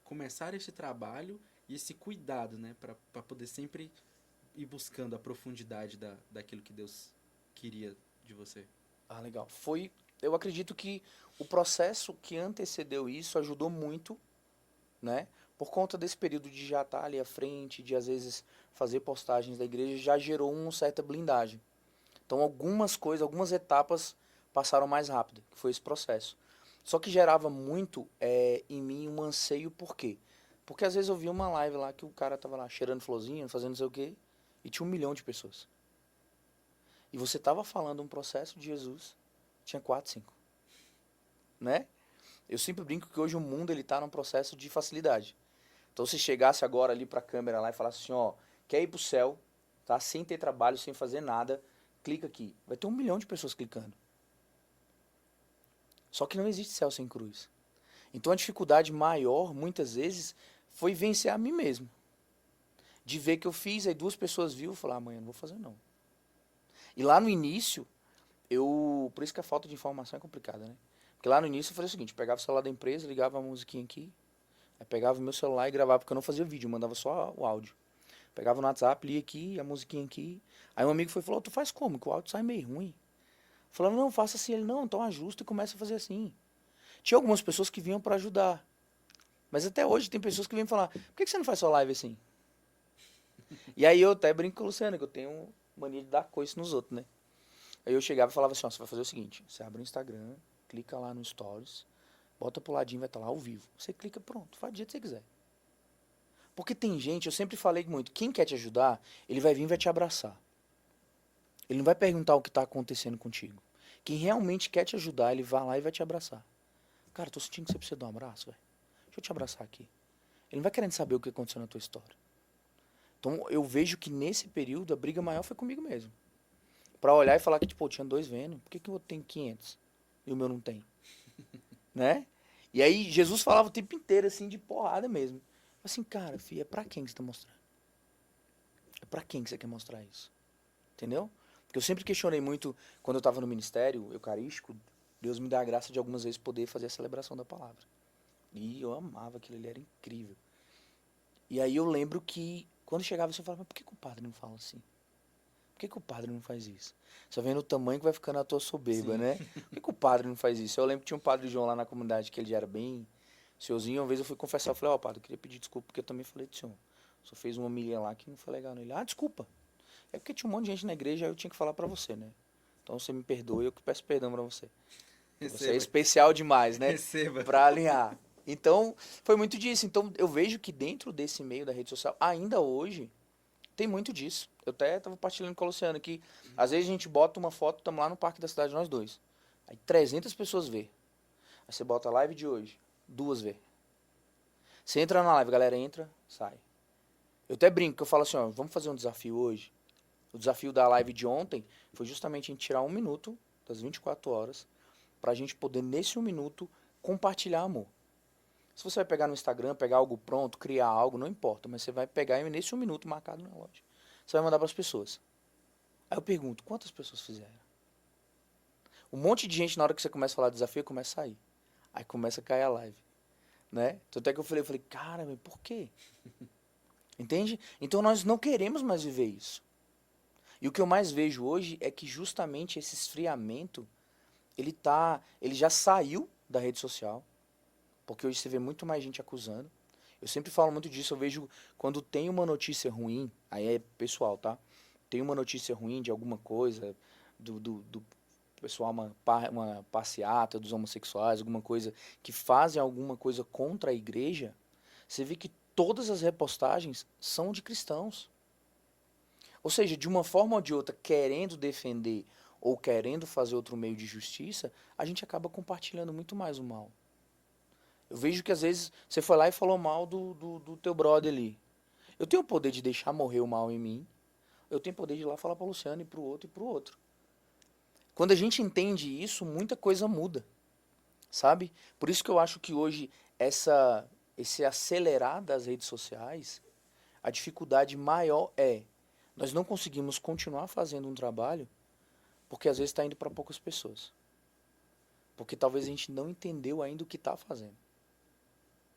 começar esse trabalho e esse cuidado, né, para poder sempre ir buscando a profundidade daquilo que Deus queria de você? Legal. Eu acredito que o processo que antecedeu isso ajudou muito, né? por conta desse período de já estar ali à frente, de às vezes fazer postagens da igreja, já gerou uma certa blindagem. Então algumas coisas, algumas etapas passaram mais rápido, que foi esse processo. Só que gerava muito em mim um anseio, por quê? Porque às vezes eu via uma live lá que o cara tava lá cheirando florzinha, fazendo não sei o quê, e tinha 1 milhão de pessoas. E você tava falando um processo de Jesus, tinha 4, 5. Né? Eu sempre brinco que hoje o mundo ele tá num processo de facilidade. Então se chegasse agora ali pra câmera lá e falasse assim, ó, quer ir pro céu, tá? Sem ter trabalho, sem fazer nada, clica aqui. Vai ter 1 milhão de pessoas clicando. Só que não existe céu sem cruz. Então a dificuldade maior, muitas vezes, foi vencer a mim mesmo. De ver que eu fiz, aí 2 pessoas viram e falaram, amanhã não vou fazer não. E lá no início, por isso que a falta de informação é complicada, né? Porque lá no início eu fazia o seguinte, pegava o celular da empresa, ligava a musiquinha aqui, aí pegava o meu celular e gravava, porque eu não fazia vídeo, eu mandava só o áudio. Pegava no WhatsApp, lia aqui, a musiquinha aqui. Aí um amigo foi e falou, tu faz como? Que o áudio sai meio ruim. Falando, não, faça assim. Ele, não, então ajusta e começa a fazer assim. Tinha algumas pessoas que vinham para ajudar. Mas até hoje tem pessoas que vêm falar, por que você não faz sua live assim? E aí eu até brinco com o Luciano, que eu tenho mania de dar coice nos outros, né? Aí eu chegava e falava assim, ó, você vai fazer o seguinte, você abre o Instagram, clica lá no Stories, bota pro ladinho, vai estar lá ao vivo. Você clica, pronto, faz do jeito que você quiser. Porque tem gente, eu sempre falei muito, quem quer te ajudar, ele vai vir e vai te abraçar. Ele não vai perguntar o que está acontecendo contigo. Quem realmente quer te ajudar, ele vai lá e vai te abraçar. Cara, tô sentindo que você precisa dar um abraço, velho. Deixa eu te abraçar aqui. Ele não vai querendo saber o que aconteceu na tua história. Então eu vejo que nesse período a briga maior foi comigo mesmo. Pra olhar e falar que, tipo, eu tinha 2 vendo, por que o outro tem 500 e o meu não tem? Né? E aí Jesus falava o tempo inteiro, assim, de porrada mesmo. Assim, cara, filho, é pra quem que você tá mostrando? É pra quem que você quer mostrar isso? Entendeu? Porque eu sempre questionei muito, quando eu estava no ministério eucarístico, Deus me dá a graça de algumas vezes poder fazer a celebração da palavra. E eu amava aquilo, ele era incrível. E aí eu lembro que, quando chegava, você falava, mas por que o padre não fala assim? Por que o padre não faz isso? Só vendo o tamanho que vai ficando a tua soberba, né? Por que o padre não faz isso? Eu lembro que tinha um padre João lá na comunidade, que ele já era bem senhorzinho. Uma vez eu fui confessar, eu falei, ó, padre, eu queria pedir desculpa, porque eu também falei do senhor. Só fez uma homilia lá que não foi legal nele. Ah, desculpa. É porque tinha um monte de gente na igreja, aí eu tinha que falar pra você, né? Então você me perdoe, eu que peço perdão pra você. Você é especial demais, né? Receba. Pra alinhar. Então, foi muito disso. Então, eu vejo que dentro desse meio da rede social, ainda hoje, tem muito disso. Eu até tava partilhando com o Luciano que, às vezes a gente bota uma foto, estamos lá no Parque da Cidade, nós dois. Aí 300 pessoas vê. Aí você bota a live de hoje, 2 vê. Você entra na live, a galera entra, sai. Eu até brinco, que eu falo assim, ó, vamos fazer um desafio hoje. O desafio da live de ontem foi justamente a gente tirar 1 minuto das 24 horas pra gente poder, nesse 1 minuto, compartilhar amor. Se você vai pegar no Instagram, pegar algo pronto, criar algo, não importa, mas você vai pegar e nesse 1 minuto marcado na loja, você vai mandar para as pessoas. Aí eu pergunto, quantas pessoas fizeram? Um monte de gente, na hora que você começa a falar de desafio, começa a sair. Aí começa a cair a live. Né? Então até que eu falei, cara, mas por quê? Entende? Então nós não queremos mais viver isso. E o que eu mais vejo hoje é que justamente esse esfriamento, ele já saiu da rede social, porque hoje você vê muito mais gente acusando. Eu sempre falo muito disso, eu vejo quando tem uma notícia ruim, aí é pessoal, tá? Tem uma notícia ruim de alguma coisa, do pessoal, uma passeata dos homossexuais, alguma coisa, que fazem alguma coisa contra a igreja, você vê que todas as repostagens são de cristãos. Ou seja, de uma forma ou de outra, querendo defender ou querendo fazer outro meio de justiça, a gente acaba compartilhando muito mais o mal. Eu vejo que às vezes você foi lá e falou mal do teu brother ali. Eu tenho o poder de deixar morrer o mal em mim, eu tenho o poder de ir lá falar para o Luciano e para o outro e para o outro. Quando a gente entende isso, muita coisa muda, sabe? Por isso que eu acho que hoje esse acelerar das redes sociais, a dificuldade maior nós não conseguimos continuar fazendo um trabalho porque às vezes está indo para poucas pessoas. Porque talvez a gente não entendeu ainda o que está fazendo.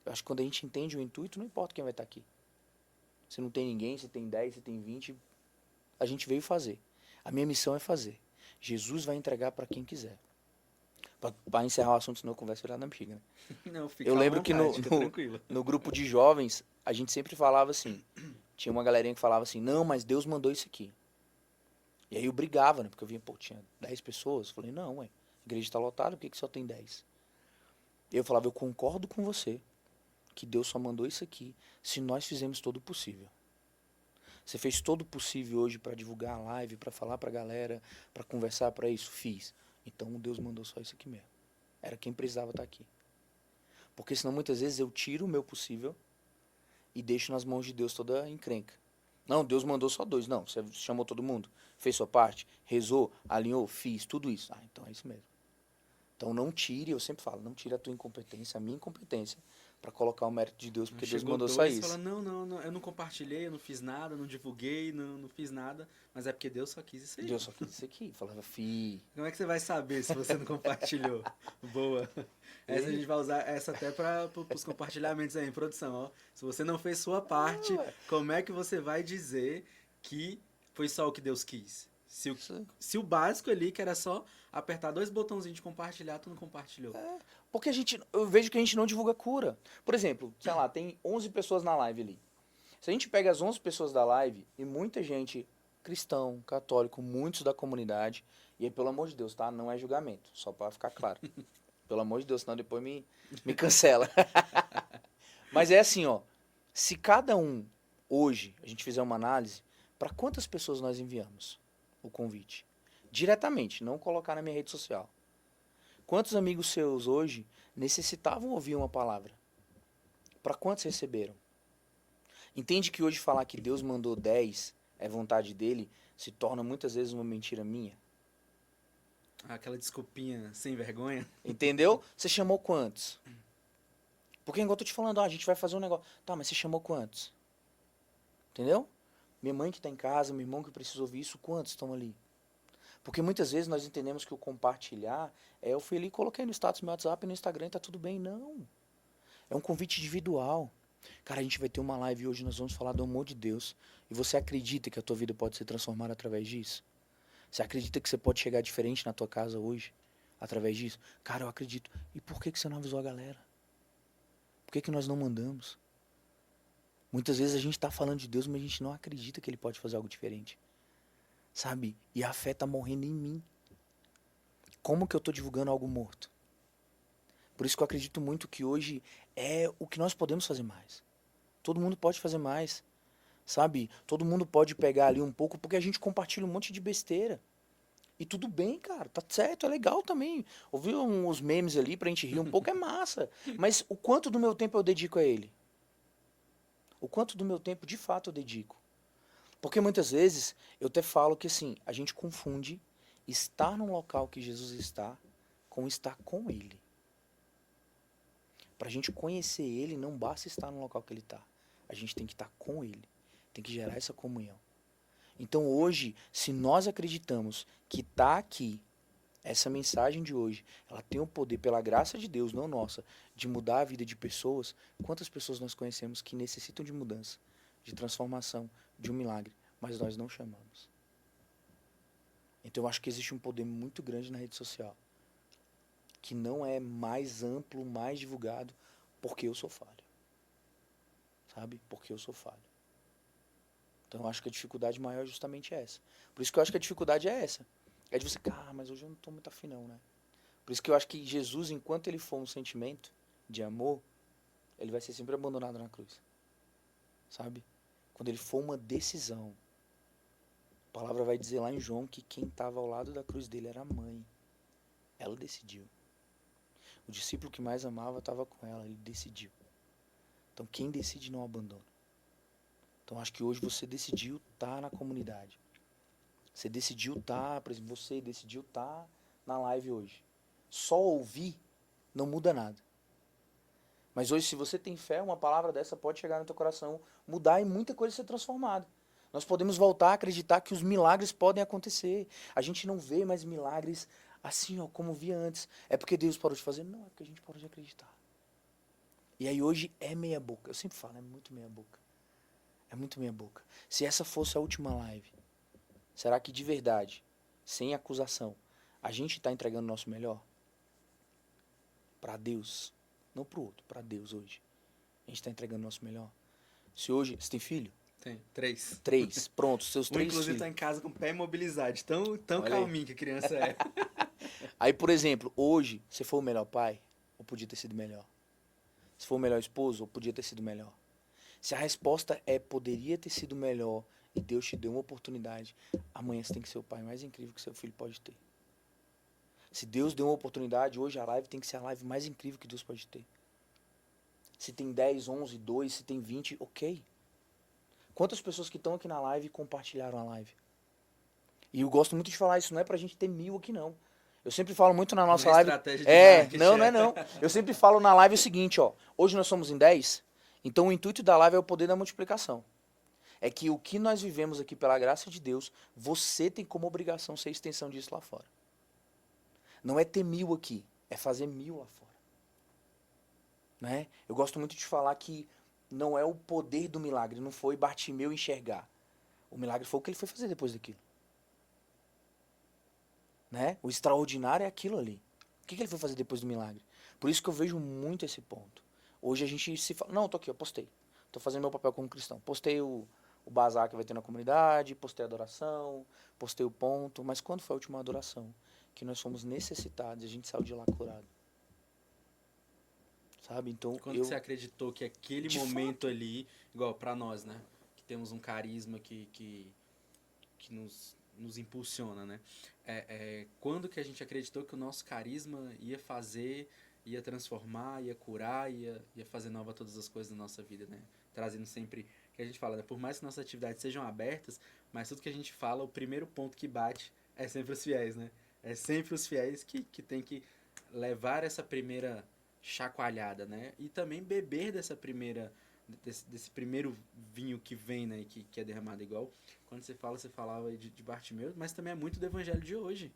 Eu acho que quando a gente entende o intuito, não importa quem vai estar aqui. Se não tem ninguém, se tem 10, se tem 20, a gente veio fazer. A minha missão é fazer. Jesus vai entregar para quem quiser. Pra encerrar o assunto, senão eu converso virada na bexiga, né? Não, fica Eu à lembro que vontade, fica tranquilo. no grupo de jovens, a gente sempre falava assim, tinha uma galerinha que falava assim, não, mas Deus mandou isso aqui. E aí eu brigava, né? Porque eu vinha, pô, tinha 10 pessoas. Eu falei, não, ué, a igreja tá lotada, por que só tem 10? E eu falava, eu concordo com você que Deus só mandou isso aqui se nós fizermos todo o possível. Você fez todo o possível hoje para divulgar a live, para falar pra galera, para conversar para isso? Fiz. Então Deus mandou só isso aqui mesmo. Era quem precisava estar aqui. Porque senão muitas vezes eu tiro o meu possível e deixo nas mãos de Deus toda a encrenca. Não, Deus mandou só 2. Não, você chamou todo mundo, fez sua parte, rezou, alinhou, fiz, tudo isso. Ah, então é isso mesmo. Então não tire, eu sempre falo, não tire a tua incompetência, a minha incompetência, para colocar o mérito de Deus, porque Deus Chegou mandou só dois e isso. fala, não, eu não compartilhei, eu não fiz nada, não divulguei, não fiz nada, mas é porque Deus só quis isso aí. Deus só quis isso aqui. Falava, Como é que você vai saber se você não compartilhou? Boa. Essa a gente vai usar essa até para os compartilhamentos aí em produção, ó. Se você não fez sua parte, como é que você vai dizer que foi só o que Deus quis? Se o básico ali, que era só apertar 2 botãozinhos de compartilhar, tu não compartilhou. Porque eu vejo que a gente não divulga cura. Por exemplo, sei lá, tem 11 pessoas na live ali. Se a gente pega as 11 pessoas da live e muita gente cristão, católico, muitos da comunidade, e aí, pelo amor de Deus, tá? Não é julgamento, só para ficar claro. Pelo amor de Deus, senão depois me cancela. Mas é assim, ó. Se cada um, hoje, a gente fizer uma análise, para quantas pessoas nós enviamos o convite? Diretamente, não colocar na minha rede social. Quantos amigos seus hoje necessitavam ouvir uma palavra? Para quantos receberam? Entende que hoje falar que Deus mandou 10 é vontade dele se torna muitas vezes uma mentira minha? Aquela desculpinha sem vergonha. Entendeu? Você chamou quantos? Porque igual eu tô te falando, ó, a gente vai fazer um negócio. Tá, mas você chamou quantos? Entendeu? Minha mãe que tá em casa, meu irmão que precisa ouvir isso, quantos estão ali? Porque muitas vezes nós entendemos que o compartilhar é eu fui ali e coloquei no status do meu WhatsApp e no Instagram e tá tudo bem. Não. É um convite individual. Cara, a gente vai ter uma live hoje, nós vamos falar do amor de Deus. E você acredita que a tua vida pode ser transformada através disso? Você acredita que você pode chegar diferente na tua casa hoje? Através disso? Cara, eu acredito. E por que você não avisou a galera? Por que nós não mandamos? Muitas vezes a gente está falando de Deus, mas a gente não acredita que Ele pode fazer algo diferente. Sabe? E a fé está morrendo em mim. Como que eu estou divulgando algo morto? Por isso que eu acredito muito que hoje é o que nós podemos fazer mais. Todo mundo pode fazer mais. Sabe? Todo mundo pode pegar ali um pouco, porque a gente compartilha um monte de besteira. E tudo bem, cara, tá certo, é legal também. Ouvir uns memes ali pra gente rir um pouco é massa. Mas o quanto do meu tempo eu dedico a ele? O quanto do meu tempo de fato eu dedico? Porque muitas vezes eu até falo que assim, a gente confunde estar no local que Jesus está com estar com ele. Pra gente conhecer ele, não basta estar no local que ele está. A gente tem que estar com ele. Tem que gerar essa comunhão. Então hoje, se nós acreditamos que está aqui, essa mensagem de hoje, ela tem o poder, pela graça de Deus, não nossa, de mudar a vida de pessoas, quantas pessoas nós conhecemos que necessitam de mudança, de transformação, de um milagre, mas nós não chamamos. Então eu acho que existe um poder muito grande na rede social, que não é mais amplo, mais divulgado, porque eu sou falho. Sabe? Porque eu sou falho. Então eu acho que a dificuldade maior é justamente essa. Por isso que eu acho que a dificuldade é essa. É de você, mas hoje eu não estou muito afim não, né? Por isso que eu acho que Jesus, enquanto ele for um sentimento de amor, ele vai ser sempre abandonado na cruz. Sabe? Quando ele for uma decisão, a palavra vai dizer lá em João que quem estava ao lado da cruz dele era a mãe. Ela decidiu. O discípulo que mais amava estava com ela, ele decidiu. Então quem decide não abandona. Então acho que hoje você decidiu estar na comunidade. Você decidiu estar, por exemplo, você decidiu estar na live hoje. Só ouvir não muda nada. Mas hoje, se você tem fé, uma palavra dessa pode chegar no teu coração, mudar e muita coisa ser transformada. Nós podemos voltar a acreditar que os milagres podem acontecer. A gente não vê mais milagres assim, ó, como via antes. É porque Deus parou de fazer? Não, é porque a gente parou de acreditar. E aí hoje é meia boca. Eu sempre falo, é muito meia boca. É muito meia boca. Se essa fosse a última live, será que de verdade, sem acusação, a gente está entregando o nosso melhor? para Deus, não pro outro, para Deus hoje, a gente tá entregando o nosso melhor? Se hoje, você tem filho? Tem 3. 3, pronto, seus Um, 3 inclusive, filhos. tá em casa com o pé imobilizado. Tão Olha aí. calminho que a criança é. Aí, por exemplo, hoje, você foi o melhor pai? Ou podia ter sido melhor? Se for o melhor esposo, ou podia ter sido melhor? Se a resposta é poderia ter sido melhor e Deus te deu uma oportunidade, amanhã você tem que ser o pai mais incrível que seu filho pode ter. Se Deus deu uma oportunidade, hoje a live tem que ser a live mais incrível que Deus pode ter. Se tem 10, 11, 2, se tem 20, ok. Quantas pessoas que estão aqui na live compartilharam a live? E eu gosto muito de falar isso, não é pra gente ter 1000 aqui não. Eu sempre falo muito na nossa Não é live. estratégia de marketing. Não é não. Eu sempre falo na live o seguinte, ó. Hoje nós somos em 10, então o intuito da live é o poder da multiplicação. É que o que nós vivemos aqui pela graça de Deus, você tem como obrigação ser extensão disso lá fora. Não é ter 1000 aqui, é fazer 1000 lá fora. Né? Eu gosto muito de falar que não é o poder do milagre, não foi Bartimeu enxergar. O milagre foi o que ele foi fazer depois daquilo. Né? O extraordinário é aquilo ali. O que ele foi fazer depois do milagre? Por isso que eu vejo muito esse ponto. Hoje a gente se fala, não, tô aqui, eu postei. Tô fazendo meu papel como cristão. Postei o bazar que vai ter na comunidade, postei a adoração, postei o ponto. Mas quando foi a última adoração? Que nós fomos necessitados e a gente saiu de lá curado. Sabe? Então, Quando você acreditou que aquele De momento ali, igual pra nós, né? Que temos um carisma que nos impulsiona, né? Quando que a gente acreditou que o nosso carisma ia fazer, ia transformar, ia curar, ia fazer nova todas as coisas da nossa vida, né? Trazendo sempre, que a gente fala, né? Por mais que nossas atividades sejam abertas, mas tudo que a gente fala, o primeiro ponto que bate é sempre os fiéis, né? É sempre os fiéis que tem que levar essa primeira chacoalhada, né? E também beber desse primeiro vinho que vem, né? Que é derramado igual. Quando você falava de Bartimeu, mas também é muito do evangelho de hoje.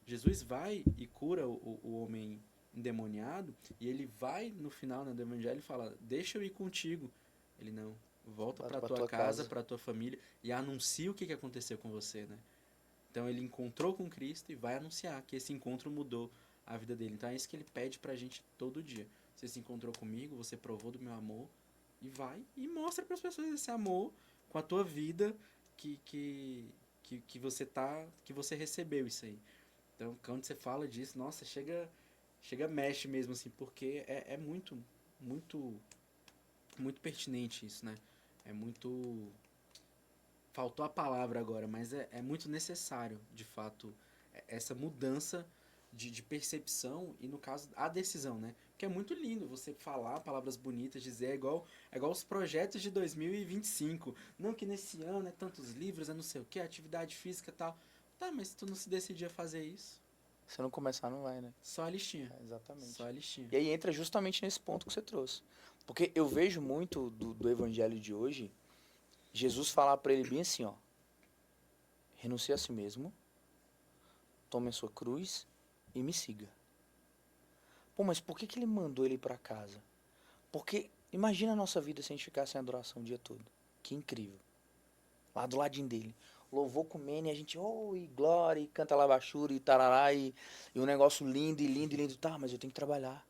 Jesus vai e cura o homem endemoniado, e ele vai no final, né, do evangelho e fala, deixa eu ir contigo. Ele não, volta para tua casa, para tua família, e anuncia o que aconteceu com você, né? Então ele encontrou com Cristo e vai anunciar que esse encontro mudou a vida dele. Então é isso que ele pede pra gente todo dia. Você se encontrou comigo, você provou do meu amor, e vai e mostra para as pessoas esse amor com a tua vida que você recebeu isso aí. Então, quando você fala disso, nossa, chega mexe mesmo assim, porque é muito muito pertinente isso, né? É muito faltou a palavra agora, mas é muito necessário, de fato, essa mudança de percepção e, no caso, a decisão, né? Porque é muito lindo você falar palavras bonitas, dizer, é igual os projetos de 2025. Não, que nesse ano é tantos livros, é não sei o que, atividade física e tal. Tá, mas se tu não se decidir a fazer isso... Se não começar, não vai, né? Só a listinha. Exatamente. Só a listinha. E aí entra justamente nesse ponto que você trouxe. Porque eu vejo muito do evangelho de hoje, Jesus falar para ele bem assim, ó. Renuncie a si mesmo, tome a sua cruz e me siga. Pô, mas por que ele mandou ele ir para casa? Porque imagina a nossa vida se a gente ficasse em adoração o dia todo. Que incrível. Lá do ladinho dele. Louvou comendo e a gente, e glória, e canta labachura, e tarará, e um negócio lindo, e lindo, e lindo. Tá, mas eu tenho que trabalhar.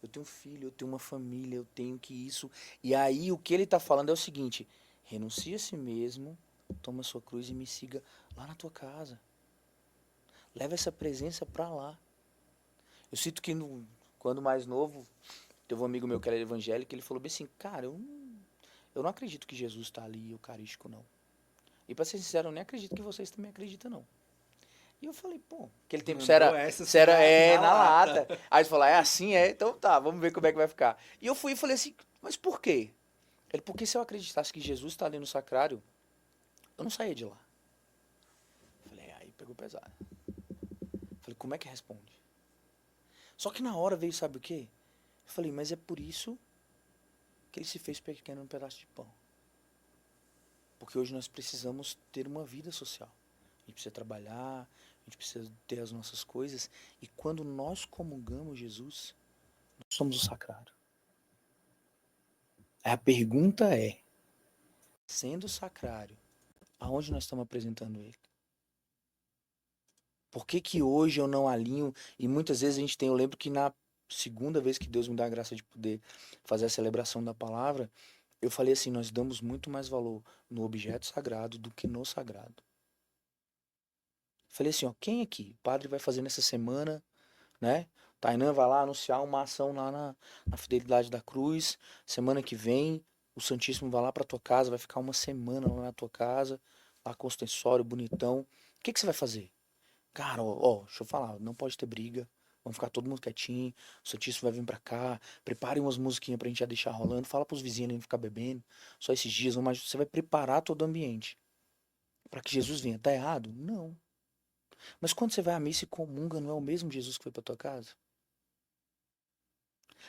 Eu tenho um filho, eu tenho uma família, eu tenho que isso. E aí o que ele tá falando é o seguinte, renuncie a si mesmo, toma a sua cruz e me siga lá na tua casa. Leva essa presença pra lá. Eu sinto que quando mais novo, teve um amigo meu que era evangélico, ele falou bem assim, cara, eu não acredito que Jesus tá ali, eucarístico, não. E pra ser sincero, eu nem acredito que vocês também acreditam, não. E eu falei, pô, aquele tempo você era na lata. Aí ele falou, é assim, então tá, vamos ver como é que vai ficar. E eu fui e falei assim, mas por quê? Ele, porque se eu acreditasse que Jesus está ali no sacrário, eu não saía de lá. Falei, aí pegou pesado. Falei, como é que responde? Só que na hora veio, sabe o quê? Eu falei, mas é por isso que ele se fez pequeno num pedaço de pão. Porque hoje nós precisamos ter uma vida social. A gente precisa trabalhar, a gente precisa ter as nossas coisas. E quando nós comungamos Jesus, nós somos o sacrário. A pergunta é, sendo o sacrário, aonde nós estamos apresentando ele? Por que hoje eu não alinho? E muitas vezes eu lembro que segunda vez que Deus me dá a graça de poder fazer a celebração da palavra, eu falei assim, nós damos muito mais valor no objeto sagrado do que no sagrado. Falei assim, ó, quem aqui? O padre vai fazer nessa semana, né? Tainan vai lá anunciar uma ação lá na Fidelidade da Cruz. Semana que vem, o Santíssimo vai lá pra tua casa, vai ficar uma semana lá na tua casa, lá com o ostensório, bonitão. O que que você vai fazer? Cara, ó, deixa eu falar, não pode ter briga. Vamos ficar todo mundo quietinho. O Santíssimo vai vir pra cá. Prepare umas musiquinhas pra gente já deixar rolando. Fala pros vizinhos não ficar bebendo. Só esses dias, mas você vai preparar todo o ambiente pra que Jesus venha. Tá errado? Não. Mas quando você vai à missa e comunga, não é o mesmo Jesus que foi pra tua casa?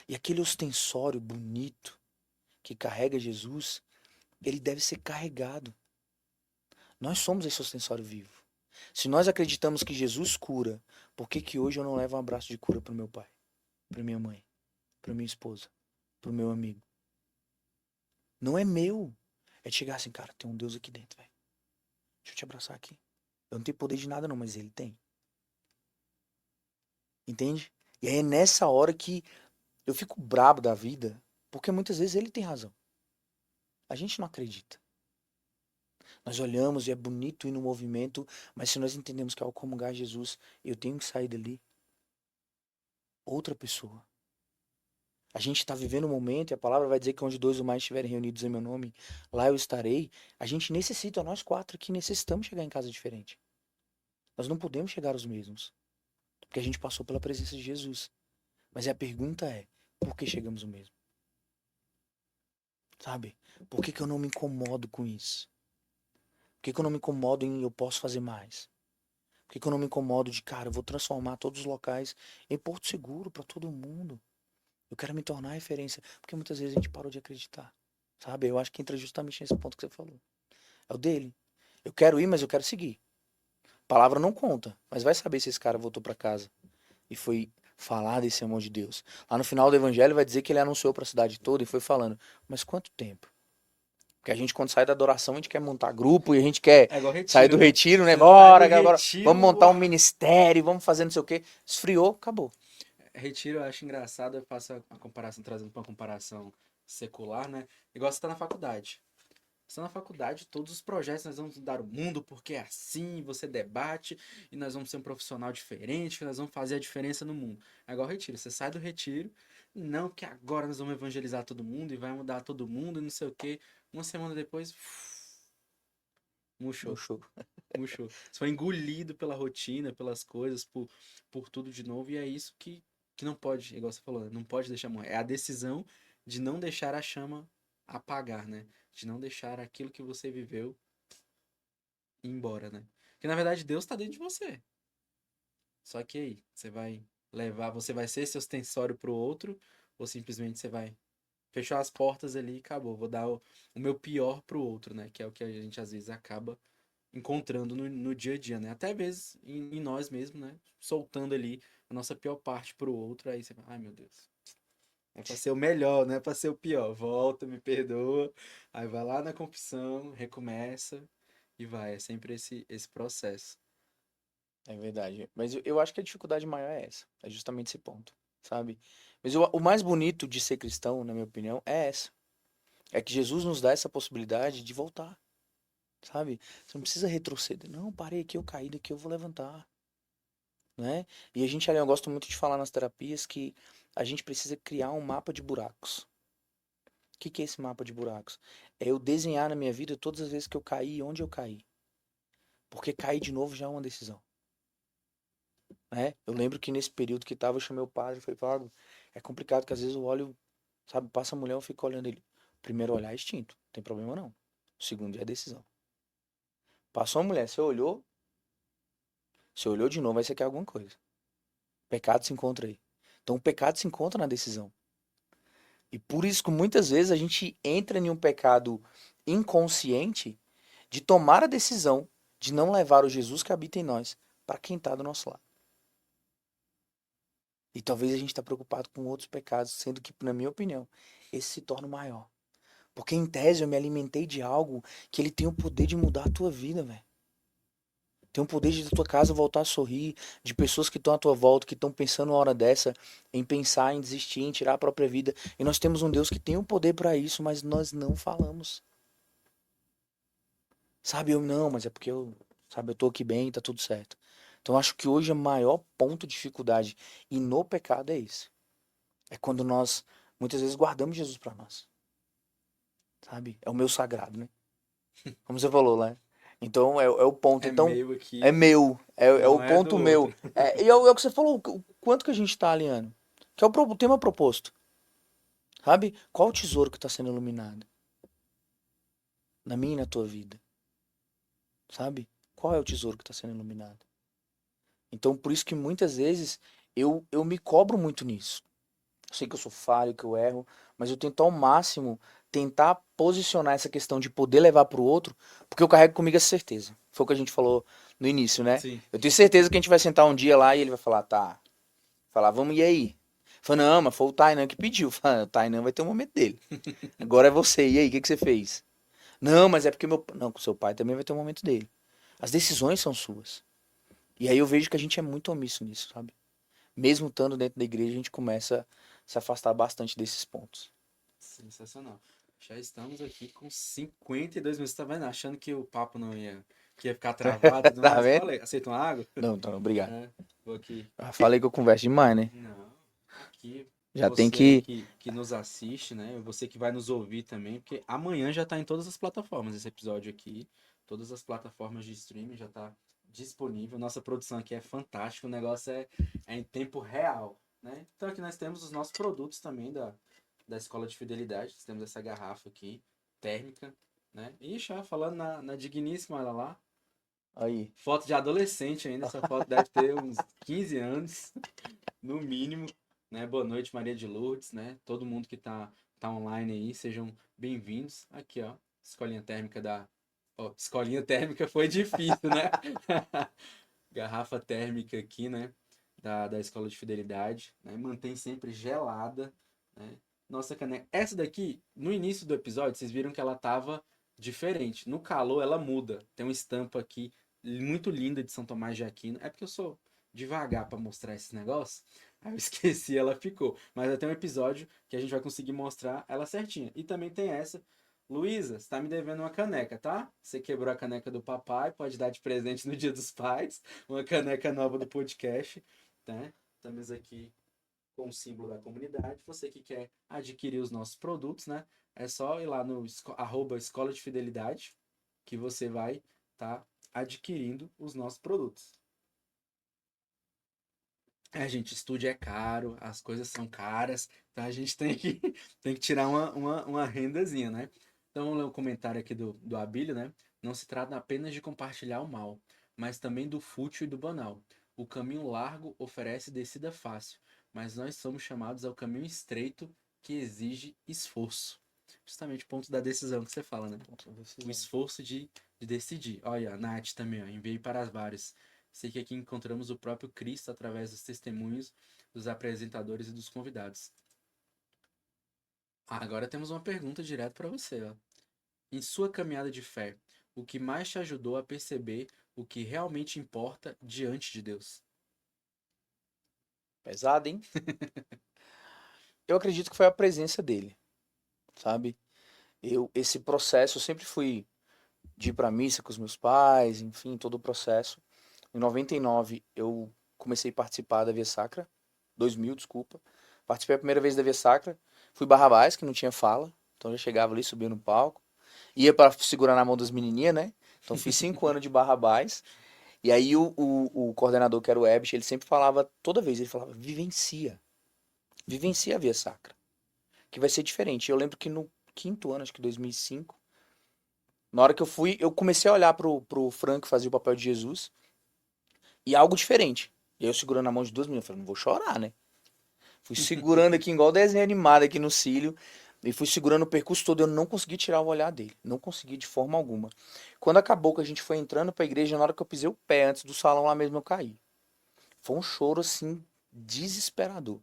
E aquele ostensório bonito que carrega Jesus, ele deve ser carregado. Nós somos esse ostensório vivo. Se nós acreditamos que Jesus cura, por que que hoje eu não levo um abraço de cura pro meu pai, pra minha mãe, pra minha esposa, pro meu amigo? Não é meu. É de chegar assim, cara, tem um Deus aqui dentro, velho. Deixa eu te abraçar aqui. Eu não tenho poder de nada não, mas ele tem. Entende? E aí é nessa hora que eu fico brabo da vida, porque muitas vezes ele tem razão. A gente não acredita. Nós olhamos e é bonito ir no movimento, mas se nós entendemos que ao comungar Jesus, eu tenho que sair dali outra pessoa. A gente está vivendo um momento, e a palavra vai dizer que onde dois ou mais estiverem reunidos em meu nome, lá eu estarei. A gente necessita, nós quatro aqui necessitamos chegar em casa diferente. Nós não podemos chegar aos mesmos, porque a gente passou pela presença de Jesus. Mas a pergunta é, por que chegamos o mesmo? Sabe? Por que que eu não me incomodo com isso? Por que que eu não me incomodo em eu posso fazer mais? Por que que eu não me incomodo de, cara, eu vou transformar todos os locais em porto seguro para todo mundo? Eu quero me tornar referência. Porque muitas vezes a gente parou de acreditar. Sabe? Eu acho que entra justamente nesse ponto que você falou. É o dele. Eu quero ir, mas eu quero seguir. Palavra não conta. Mas vai saber se esse cara voltou para casa e foi falar desse amor de Deus. Lá no final do evangelho vai dizer que ele anunciou para a cidade toda e foi falando. Mas quanto tempo? Porque a gente, quando sai da adoração, a gente quer montar grupo e a gente quer É igual sair do né? retiro, né? Você Bora, sai do agora retiro, vamos montar um ministério, vamos fazer não sei o quê. Esfriou, acabou. Retiro eu acho engraçado, eu faço a comparação, trazendo pra uma comparação secular, né? Igual você tá na faculdade. Você tá na faculdade, todos os projetos nós vamos mudar o mundo, porque é assim, você debate, e nós vamos ser um profissional diferente, nós vamos fazer a diferença no mundo. É igual retiro, você sai do retiro, não, porque agora nós vamos evangelizar todo mundo, e vai mudar todo mundo, e não sei o quê. Uma semana depois, No murchou. show. Murchou. Você foi engolido pela rotina, pelas coisas, por tudo de novo, e é isso que não pode, igual você falou, né? Não pode deixar morrer. É a decisão de não deixar a chama apagar, né? De não deixar aquilo que você viveu ir embora, né? Porque na verdade Deus tá dentro de você. Só que aí, você vai levar, você vai ser esse ostensório pro outro, ou simplesmente você vai fechar as portas ali e acabou. Vou dar o meu pior pro outro, né? Que é o que a gente às vezes acaba encontrando no dia a dia, né? Até vezes em nós mesmos, né? Soltando ali a nossa pior parte pro outro, aí você fala, ai meu Deus, é pra ser o melhor, não é pra ser o pior. Volta, me perdoa, aí vai lá na confissão, recomeça e vai. É sempre esse processo. É verdade. Mas eu acho que a dificuldade maior é essa. É justamente esse ponto, sabe? Mas o mais bonito de ser cristão, na minha opinião, é essa. É que Jesus nos dá essa possibilidade de voltar, sabe? Você não precisa retroceder. Não, parei aqui, eu caí daqui, eu vou levantar, né? E a gente ali, eu gosto muito de falar nas terapias que a gente precisa criar um mapa de buracos. O que que é esse mapa de buracos? É eu desenhar na minha vida todas as vezes que eu caí e onde eu caí. Porque cair de novo já é uma decisão. Né? Eu lembro que nesse período que tava, eu chamei o padre e falei, Padre, é complicado que às vezes eu olho, sabe, passa a mulher, eu fico olhando ele. Primeiro olhar é instinto, não tem problema não. O segundo é decisão. Passou a mulher, você olhou de novo, aí você quer alguma coisa. Pecado se encontra aí. Então o pecado se encontra na decisão. E por isso que muitas vezes a gente entra em um pecado inconsciente de tomar a decisão de não levar o Jesus que habita em nós para quem está do nosso lado. E talvez a gente está preocupado com outros pecados, sendo que, na minha opinião, esse se torna o maior. Porque em tese eu me alimentei de algo que ele tem o poder de mudar a tua vida, velho. Tem um poder de tua casa voltar a sorrir, de pessoas que estão à tua volta, que estão pensando uma hora dessa em pensar, em desistir, em tirar a própria vida. E nós temos um Deus que tem o poder para isso, mas nós não falamos. Sabe, eu não, mas é porque eu tô aqui bem, tá tudo certo. Então eu acho que hoje o maior ponto de dificuldade e no pecado é esse. É quando nós muitas vezes guardamos Jesus para nós. Sabe? É o meu sagrado, né? Como você falou, né? Então é o ponto. É Então meu é aqui, meu, é o não é do ponto meu. outro. É o que você falou, o quanto que a gente tá alinhando. Que é o tema proposto. Sabe? Qual o tesouro que está sendo iluminado? Na minha e na tua vida. Sabe? Qual é o tesouro que está sendo iluminado? Então por isso que muitas vezes eu me cobro muito nisso. Eu sei que eu sou falho, que eu erro, mas eu tento ao máximo tentar posicionar essa questão de poder levar para o outro, porque eu carrego comigo essa certeza. Foi o que a gente falou no início, né? Sim. Eu tenho certeza que a gente vai sentar um dia lá e ele vai falar, tá. Falar, vamos, e aí? Fala, não, mas foi o Tainan que pediu. Fala, o Tainan vai ter um momento dele. Agora é você, e aí, o que você fez? Não, mas é porque meu. Não, o seu pai também vai ter um momento dele. As decisões são suas. E aí eu vejo que a gente é muito omisso nisso, sabe? Mesmo estando dentro da igreja, a gente começa a se afastar bastante desses pontos. Sensacional. Já estamos aqui com 52 minutos. Tá vendo? Achando que o papo não ia, que ia ficar travado e tudo Tá mais. vendo? Falei, aceita uma água? Não, então, obrigado. É, vou aqui. Eu falei que eu converso demais, né? Não, aqui Já tem você aí que. que nos assiste, né? Você que vai nos ouvir também, porque amanhã já tá em todas as plataformas esse episódio aqui. Todas as plataformas de streaming já tá disponível. Nossa produção aqui é fantástica, o negócio é em tempo real, né? Então aqui nós temos os nossos produtos também da Escola de Fidelidade. Nós temos essa garrafa aqui, térmica, né? Ixi, ó, falando na digníssima, olha lá. Aí. Foto de adolescente ainda, essa foto deve ter uns 15 anos, no mínimo, né? Boa noite, Maria de Lourdes, né? Todo mundo que tá online aí, sejam bem-vindos. Aqui, ó, escolinha térmica da... Ó, escolinha térmica foi difícil, né? Garrafa térmica aqui, né? Da Escola de Fidelidade, né? Mantém sempre gelada, né? Nossa caneca. Essa daqui, no início do episódio, vocês viram que ela tava diferente. No calor, ela muda. Tem uma estampa aqui muito linda de São Tomás de Aquino. É porque eu sou devagar para mostrar esse negócio. Aí eu esqueci, ela ficou. Mas até um episódio que a gente vai conseguir mostrar ela certinha. E também tem essa. Luísa, você tá me devendo uma caneca, tá? Você quebrou a caneca do papai, pode dar de presente no Dia dos Pais. Uma caneca nova do podcast, né? Estamos aqui com o símbolo da comunidade. Você que quer adquirir os nossos produtos, né? É só ir lá no Escola de Fidelidade que você vai estar adquirindo os nossos produtos. A gente, estúdio é caro, as coisas são caras, então a gente tem que tirar uma rendazinha, né? Então, vamos ler o comentário aqui do Abílio, né? Não se trata apenas de compartilhar o mal, mas também do fútil e do banal. O caminho largo oferece descida fácil, mas nós somos chamados ao caminho estreito que exige esforço. Justamente o ponto da decisão que você fala, né? O esforço de decidir. Olha, a Nath também, ó, enviei para as várias. Sei que aqui encontramos o próprio Cristo através dos testemunhos dos apresentadores e dos convidados. Agora temos uma pergunta direto para você. Ó. Em sua caminhada de fé, o que mais te ajudou a perceber o que realmente importa diante de Deus? Pesado, hein? Eu acredito que foi a presença dele, sabe? Esse processo, eu sempre fui de ir pra missa com os meus pais, enfim, todo o processo. Em 99, eu comecei a participar da Via Sacra. 2000, desculpa. Participei a primeira vez da Via Sacra. Fui Barrabás, que não tinha fala. Então eu já chegava ali, subia no palco. Ia para segurar na mão das menininhas, né? Então fiz 5 anos de Barrabás. E aí o coordenador, que era o Ebert, ele sempre falava, toda vez, ele falava, vivencia. Vivencia a Via Sacra. Que vai ser diferente. Eu lembro que no quinto ano, acho que 2005, na hora que eu fui, eu comecei a olhar pro Frank que fazia o papel de Jesus. E algo diferente. E aí eu segurando na mão de duas meninas, falei, não vou chorar, né? Fui segurando aqui, igual desenho animado aqui no cílio. E fui segurando o percurso todo, eu não consegui tirar o olhar dele. Não consegui de forma alguma. Quando acabou que a gente foi entrando pra igreja, na hora que eu pisei o pé antes do salão lá mesmo, eu caí. Foi um choro, assim, desesperador.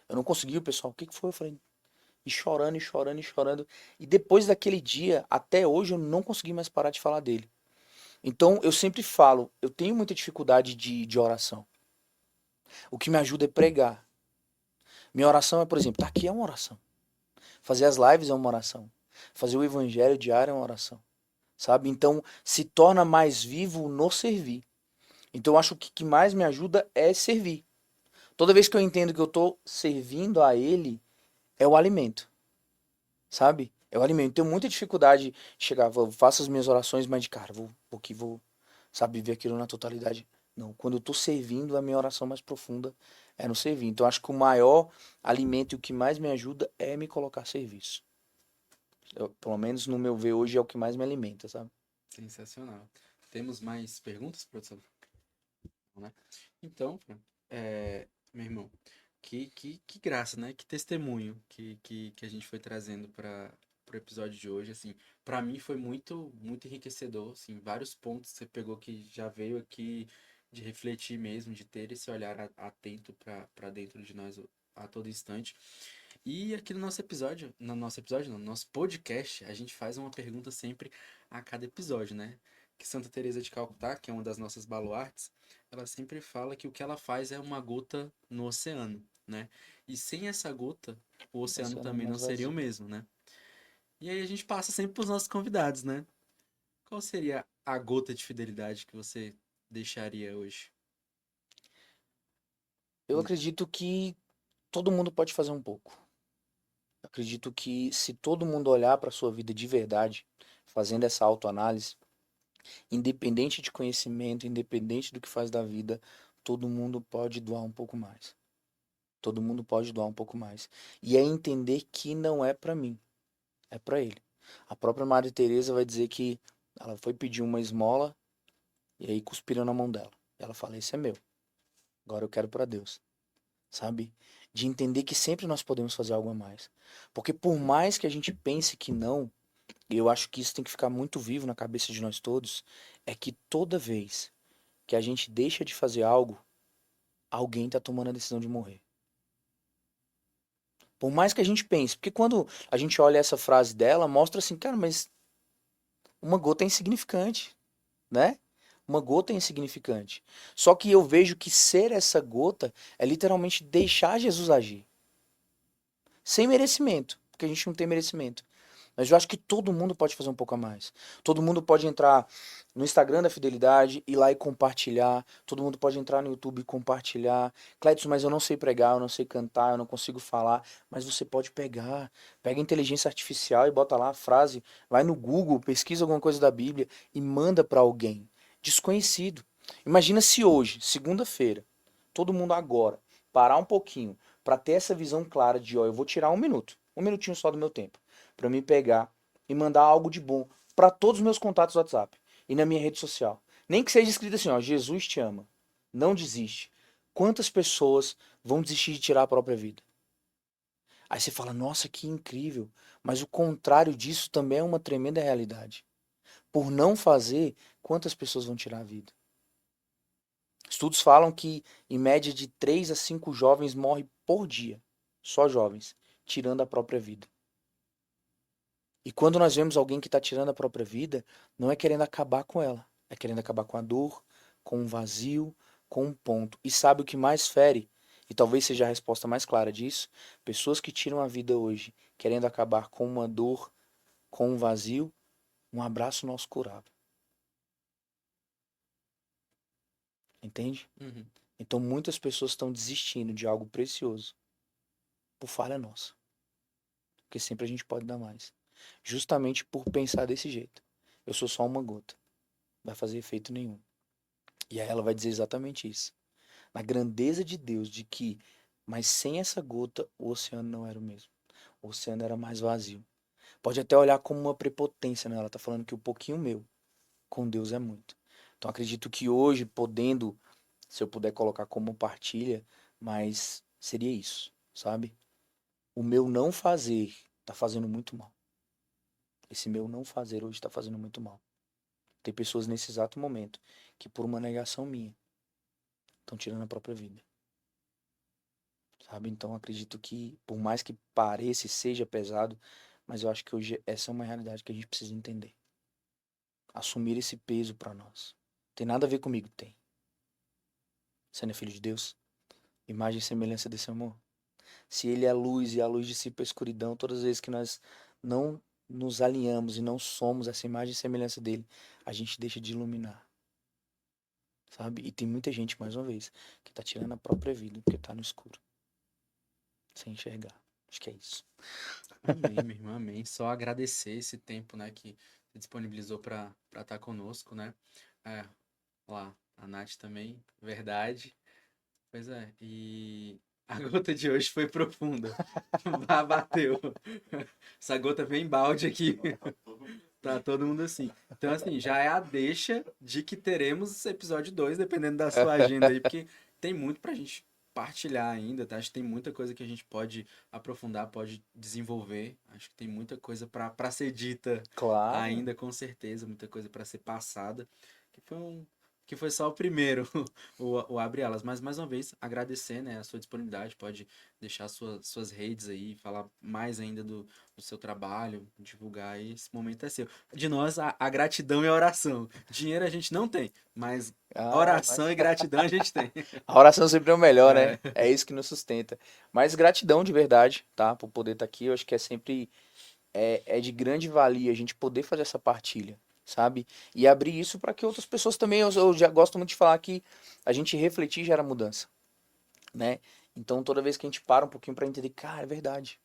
Eu não consegui, o pessoal, o que que foi? Eu falei, e chorando, e chorando, e chorando. E depois daquele dia, até hoje, eu não consegui mais parar de falar dele. Então, eu sempre falo, eu tenho muita dificuldade de oração. O que me ajuda é pregar. Minha oração é, por exemplo, tá aqui é uma oração. Fazer as lives é uma oração. Fazer o evangelho diário é uma oração. Sabe? Então, se torna mais vivo no servir. Então, eu acho que o que mais me ajuda é servir. Toda vez que eu entendo que eu tô servindo a ele, é o alimento. Sabe? É o alimento. Tenho muita dificuldade de chegar, faço as minhas orações, mas de cara, vou, sabe, ver aquilo na totalidade. Não, quando eu tô servindo, a minha oração mais profunda é no servir. Então, acho que o maior alimento e o que mais me ajuda é me colocar a serviço. Pelo menos no meu ver hoje é o que mais me alimenta, sabe? Sensacional. Temos mais perguntas, produção? Né? Então, meu irmão, que graça, né? Que testemunho que a gente foi trazendo para o episódio de hoje. Assim, para mim foi muito enriquecedor. Assim, vários pontos que você pegou que já veio aqui de refletir mesmo, de ter esse olhar atento para dentro de nós a todo instante. E aqui no nosso podcast, a gente faz uma pergunta sempre a cada episódio, né? Que Santa Teresa de Calcutá, que é uma das nossas baluartes, ela sempre fala que o que ela faz é uma gota no oceano, né? E sem essa gota, o oceano Esse era também não mais seria o vazio. mesmo, né? E aí a gente passa sempre para os nossos convidados, né? Qual seria a gota de fidelidade que você deixaria hoje? Eu acredito que todo mundo pode fazer um pouco. Eu acredito que se todo mundo olhar para sua vida de verdade, fazendo essa autoanálise, independente de conhecimento, independente do que faz da vida, todo mundo pode doar um pouco mais. Todo mundo pode doar um pouco mais. E é entender que não é para mim, é para ele. A própria Maria Teresa vai dizer que ela foi pedir uma esmola e aí cuspiram na mão dela. Ela fala: "Esse é meu. Agora eu quero para Deus." Sabe? De entender que sempre nós podemos fazer algo a mais. Porque por mais que a gente pense que não, e eu acho que isso tem que ficar muito vivo na cabeça de nós todos, é que toda vez que a gente deixa de fazer algo, alguém está tomando a decisão de morrer. Por mais que a gente pense, porque quando a gente olha essa frase dela, mostra assim, cara, mas uma gota é insignificante, né? Uma gota é insignificante. Só que eu vejo que ser essa gota é literalmente deixar Jesus agir. Sem merecimento, porque a gente não tem merecimento. Mas eu acho que todo mundo pode fazer um pouco a mais. Todo mundo pode entrar no Instagram da Fidelidade, ir lá e compartilhar. Todo mundo pode entrar no YouTube e compartilhar. Cledson, mas eu não sei pregar, eu não sei cantar, eu não consigo falar. Mas você pode pegar. Pega a inteligência artificial e bota lá a frase. Vai no Google, pesquisa alguma coisa da Bíblia e manda para alguém desconhecido. Imagina se hoje, segunda-feira, todo mundo agora, parar um pouquinho para ter essa visão clara de, ó, eu vou tirar um minutinho só do meu tempo para me pegar e mandar algo de bom para todos os meus contatos do WhatsApp e na minha rede social. Nem que seja escrito assim, ó, Jesus te ama. Não desiste. Quantas pessoas vão desistir de tirar a própria vida? Aí você fala, nossa, que incrível. Mas o contrário disso também é uma tremenda realidade. Por não fazer, quantas pessoas vão tirar a vida? Estudos falam que, em média, de 3 a 5 jovens morrem por dia. Só jovens, tirando a própria vida. E quando nós vemos alguém que está tirando a própria vida, não é querendo acabar com ela, é querendo acabar com a dor, com o vazio, com um ponto. E sabe o que mais fere? E talvez seja a resposta mais clara disso? Pessoas que tiram a vida hoje, querendo acabar com uma dor, com um vazio, um abraço nosso curava. Entende? Uhum. Então muitas pessoas estão desistindo de algo precioso por falha nossa. Porque sempre a gente pode dar mais. Justamente por pensar desse jeito. Eu sou só uma gota. Não vai fazer efeito nenhum. E aí ela vai dizer exatamente isso. Na grandeza de Deus, de que, mas sem essa gota, o oceano não era o mesmo. O oceano era mais vazio. Pode até olhar como uma prepotência, né? Ela tá falando que o pouquinho meu com Deus é muito. Então acredito que hoje, podendo, se eu puder colocar como partilha, mas seria isso, sabe? O meu não fazer tá fazendo muito mal. Esse meu não fazer hoje tá fazendo muito mal. Tem pessoas nesse exato momento que, por uma negação minha, estão tirando a própria vida. Sabe? Então acredito que, por mais que pareça e seja pesado, mas eu acho que hoje essa é uma realidade que a gente precisa entender. assumir esse peso para nós. Tem nada a ver comigo? Tem. Você não é filho de Deus? Imagem e semelhança desse amor. Se ele é a luz e a luz dissipa a escuridão, todas as vezes que nós não nos alinhamos e não somos essa imagem e semelhança dele, a gente deixa de iluminar. Sabe? E tem muita gente, mais uma vez, que tá tirando a própria vida porque tá no escuro. Sem enxergar. Acho que é isso. Amém, meu irmão, amém. Só agradecer esse tempo, né, que você disponibilizou para estar conosco, né? É, lá, a Nath também, verdade. Pois é, e a gota de hoje foi profunda. Bateu. Essa gota vem em balde aqui. Tá todo mundo assim. Então, assim, já é a deixa de que teremos esse episódio 2 dependendo da sua agenda aí, porque tem muito pra gente partilhar ainda, tá? Acho que tem muita coisa que a gente pode aprofundar, pode desenvolver. Acho que tem muita coisa pra ser dita Claro. ainda, com certeza, muita coisa pra ser passada. Que foi que foi só o primeiro, o Abre Elas. Mas, mais uma vez, agradecer, né, a sua disponibilidade. Pode deixar suas redes aí, falar mais ainda do seu trabalho, divulgar aí. Esse momento é seu. De nós, a gratidão e a oração. Dinheiro a gente não tem, mas Ah, oração mas e gratidão a gente tem. a oração sempre é o melhor, né? É, É isso que nos sustenta. Mas gratidão de verdade, tá? Por poder estar aqui. Eu acho que é sempre é de grande valia a gente poder fazer essa partilha, sabe? E abrir isso para que outras pessoas também. Eu já gosto muito de falar que a gente refletir gera mudança, né? Então toda vez que a gente para um pouquinho para entender, cara, é verdade.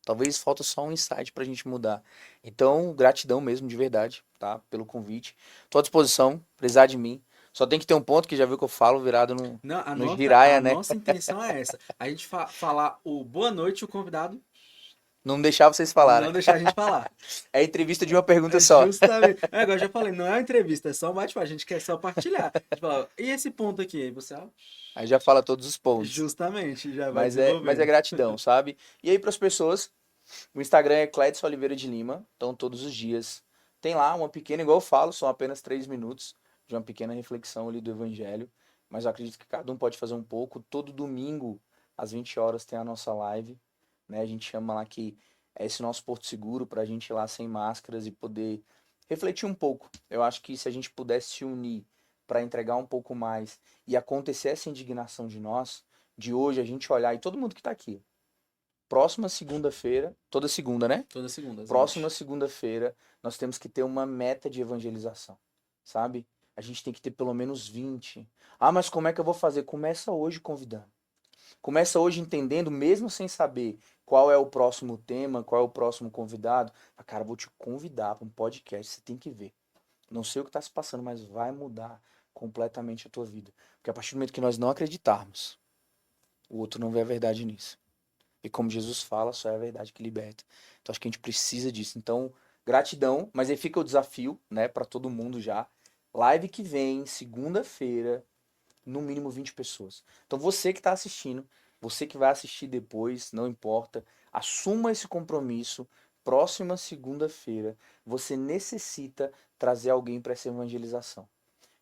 Talvez falta só um insight pra gente mudar. Então, gratidão mesmo, de verdade, tá? Pelo convite. Tô à disposição, precisar de mim. Só tem que ter um ponto que já viu que eu falo virado não, no a giraia, né? nossa intenção é essa. A gente falar o boa noite, o convidado Não deixar vocês falarem. não deixar a gente falar. É entrevista de uma pergunta É só. justamente. É, agora eu já falei, não é uma entrevista, é só um bate-papo. A gente quer só partilhar. A gente fala, e esse ponto aqui? Aí você, Aí já fala todos os pontos. justamente, já vai Mas é desenvolvendo. gratidão, sabe? E aí, para as pessoas, o Instagram é Cledson Oliveira de Lima. Então, todos os dias tem lá uma pequena, igual eu falo, são apenas 3 minutos de uma pequena reflexão ali do Evangelho. Mas eu acredito que cada um pode fazer um pouco. Todo domingo, às 20 horas, tem a nossa live. Né? A gente chama lá que é esse nosso porto seguro para a gente ir lá sem máscaras e poder refletir um pouco. Eu acho que se a gente pudesse se unir para entregar um pouco mais e acontecer essa indignação de nós, de hoje a gente olhar, e todo mundo que está aqui, próxima segunda-feira, toda segunda, né? Toda segunda, às Próxima 20. segunda-feira, nós temos que ter uma meta de evangelização, sabe? A gente tem que ter pelo menos 20. Ah, mas como é que eu vou fazer? Começa hoje convidando. Começa hoje entendendo, mesmo sem saber qual é o próximo tema, qual é o próximo convidado. Ah, cara, vou te convidar para um podcast, você tem que ver. Não sei o que está se passando, mas vai mudar completamente a tua vida. Porque a partir do momento que nós não acreditarmos, o outro não vê a verdade nisso. E como Jesus fala, só é a verdade que liberta. Então acho que a gente precisa disso. Então, gratidão, mas aí fica o desafio, né, para todo mundo já. Live que vem, segunda-feira, no mínimo 20 pessoas. Então você que está assistindo, você que vai assistir depois, não importa, assuma esse compromisso. Próxima segunda-feira, você necessita trazer alguém para essa evangelização.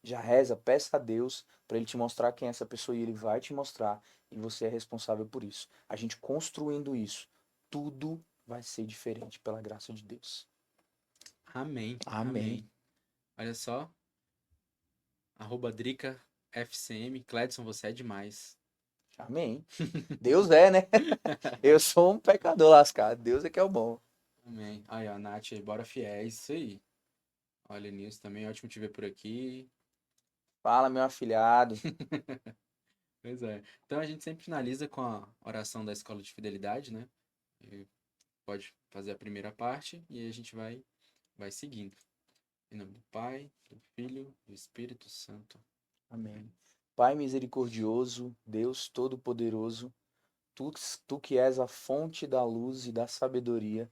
Já reza, peça a Deus para ele te mostrar quem é essa pessoa e ele vai te mostrar e você é responsável por isso. A gente construindo isso, tudo vai ser diferente pela graça de Deus. Amém, Amém. amém. Olha só, @Drica FCM. Cledson, você é demais. Amém. Deus é, né? Eu sou um pecador lascado. Deus é que é o bom. Amém. Aí, ó, Nath, aí, bora fiéis, isso aí. Olha nisso também, ótimo te ver por aqui. Fala, meu afilhado. Pois é. Então a gente sempre finaliza com a oração da Escola de Fidelidade, né? E pode fazer a primeira parte e aí a gente vai seguindo. Em nome do Pai, do Filho e do Espírito Santo. Amém. Pai misericordioso, Deus todo-poderoso, tu que és a fonte da luz e da sabedoria,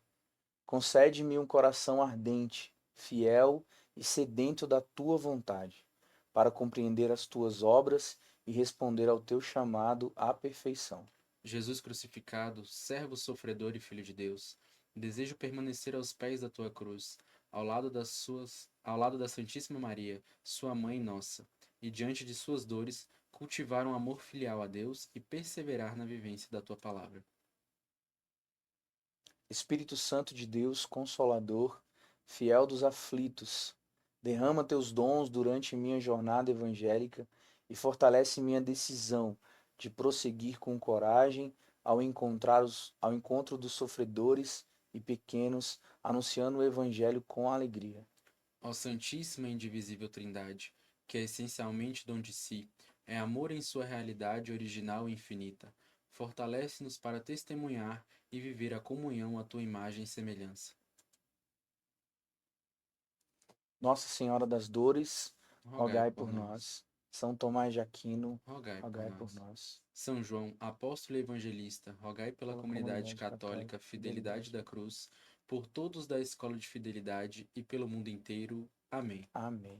concede-me um coração ardente, fiel e sedento da tua vontade, para compreender as tuas obras e responder ao teu chamado à perfeição. Jesus crucificado, servo sofredor e filho de Deus, desejo permanecer aos pés da tua cruz, ao lado da Santíssima Maria, sua mãe nossa, e diante de suas dores, cultivar um amor filial a Deus e perseverar na vivência da tua palavra. Espírito Santo de Deus, consolador, fiel dos aflitos, Derrama teus dons durante minha jornada evangélica e fortalece minha decisão de prosseguir com coragem ao encontro dos sofredores e pequenos, anunciando o evangelho com alegria. Ó Santíssima e Indivisível Trindade, que é essencialmente dom de si, é amor em sua realidade original e infinita. Fortalece-nos para testemunhar e viver a comunhão à tua imagem e semelhança. Nossa Senhora das Dores, Rogai rogai por nós. São Tomás de Aquino, Rogai rogai por por nós. nós. São João, apóstolo e evangelista, rogai pela comunidade católica Fidelidade da Cruz, por todos da Escola de Fidelidade e pelo mundo inteiro. Amém. Amém.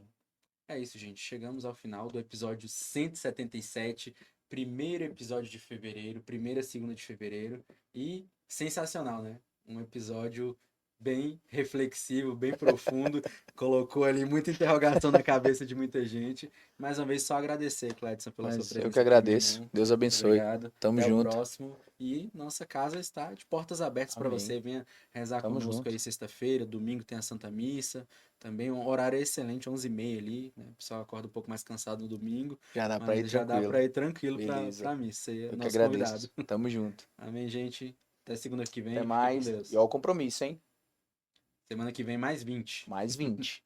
É isso, gente. Chegamos ao final do episódio 177, primeiro episódio de fevereiro, primeira segunda de fevereiro. E sensacional, né? Um episódio bem reflexivo, bem profundo. Colocou ali muita interrogação na cabeça de muita gente. Mais uma vez, só agradecer, Cledson, pela sua Mas presença eu que aqui, meu agradeço. irmão. Deus abençoe. Obrigado. Tamo Até o junto. próximo. E nossa casa está de portas abertas para Amém. você. Venha rezar Tamo conosco junto. aí sexta-feira, domingo tem a Santa Missa. Também um horário excelente, 11h30 ali, né? O pessoal acorda um pouco mais cansado no domingo, Já dá pra ir mas já dá tranquilo. para ir tranquilo Beleza. pra missa. Você é Eu que nosso agradeço. convidado. Tamo junto. Amém, gente. Até segunda que vem. Até Fique com mais. Deus. E ó o compromisso, hein? Semana que vem mais 20. Mais 20.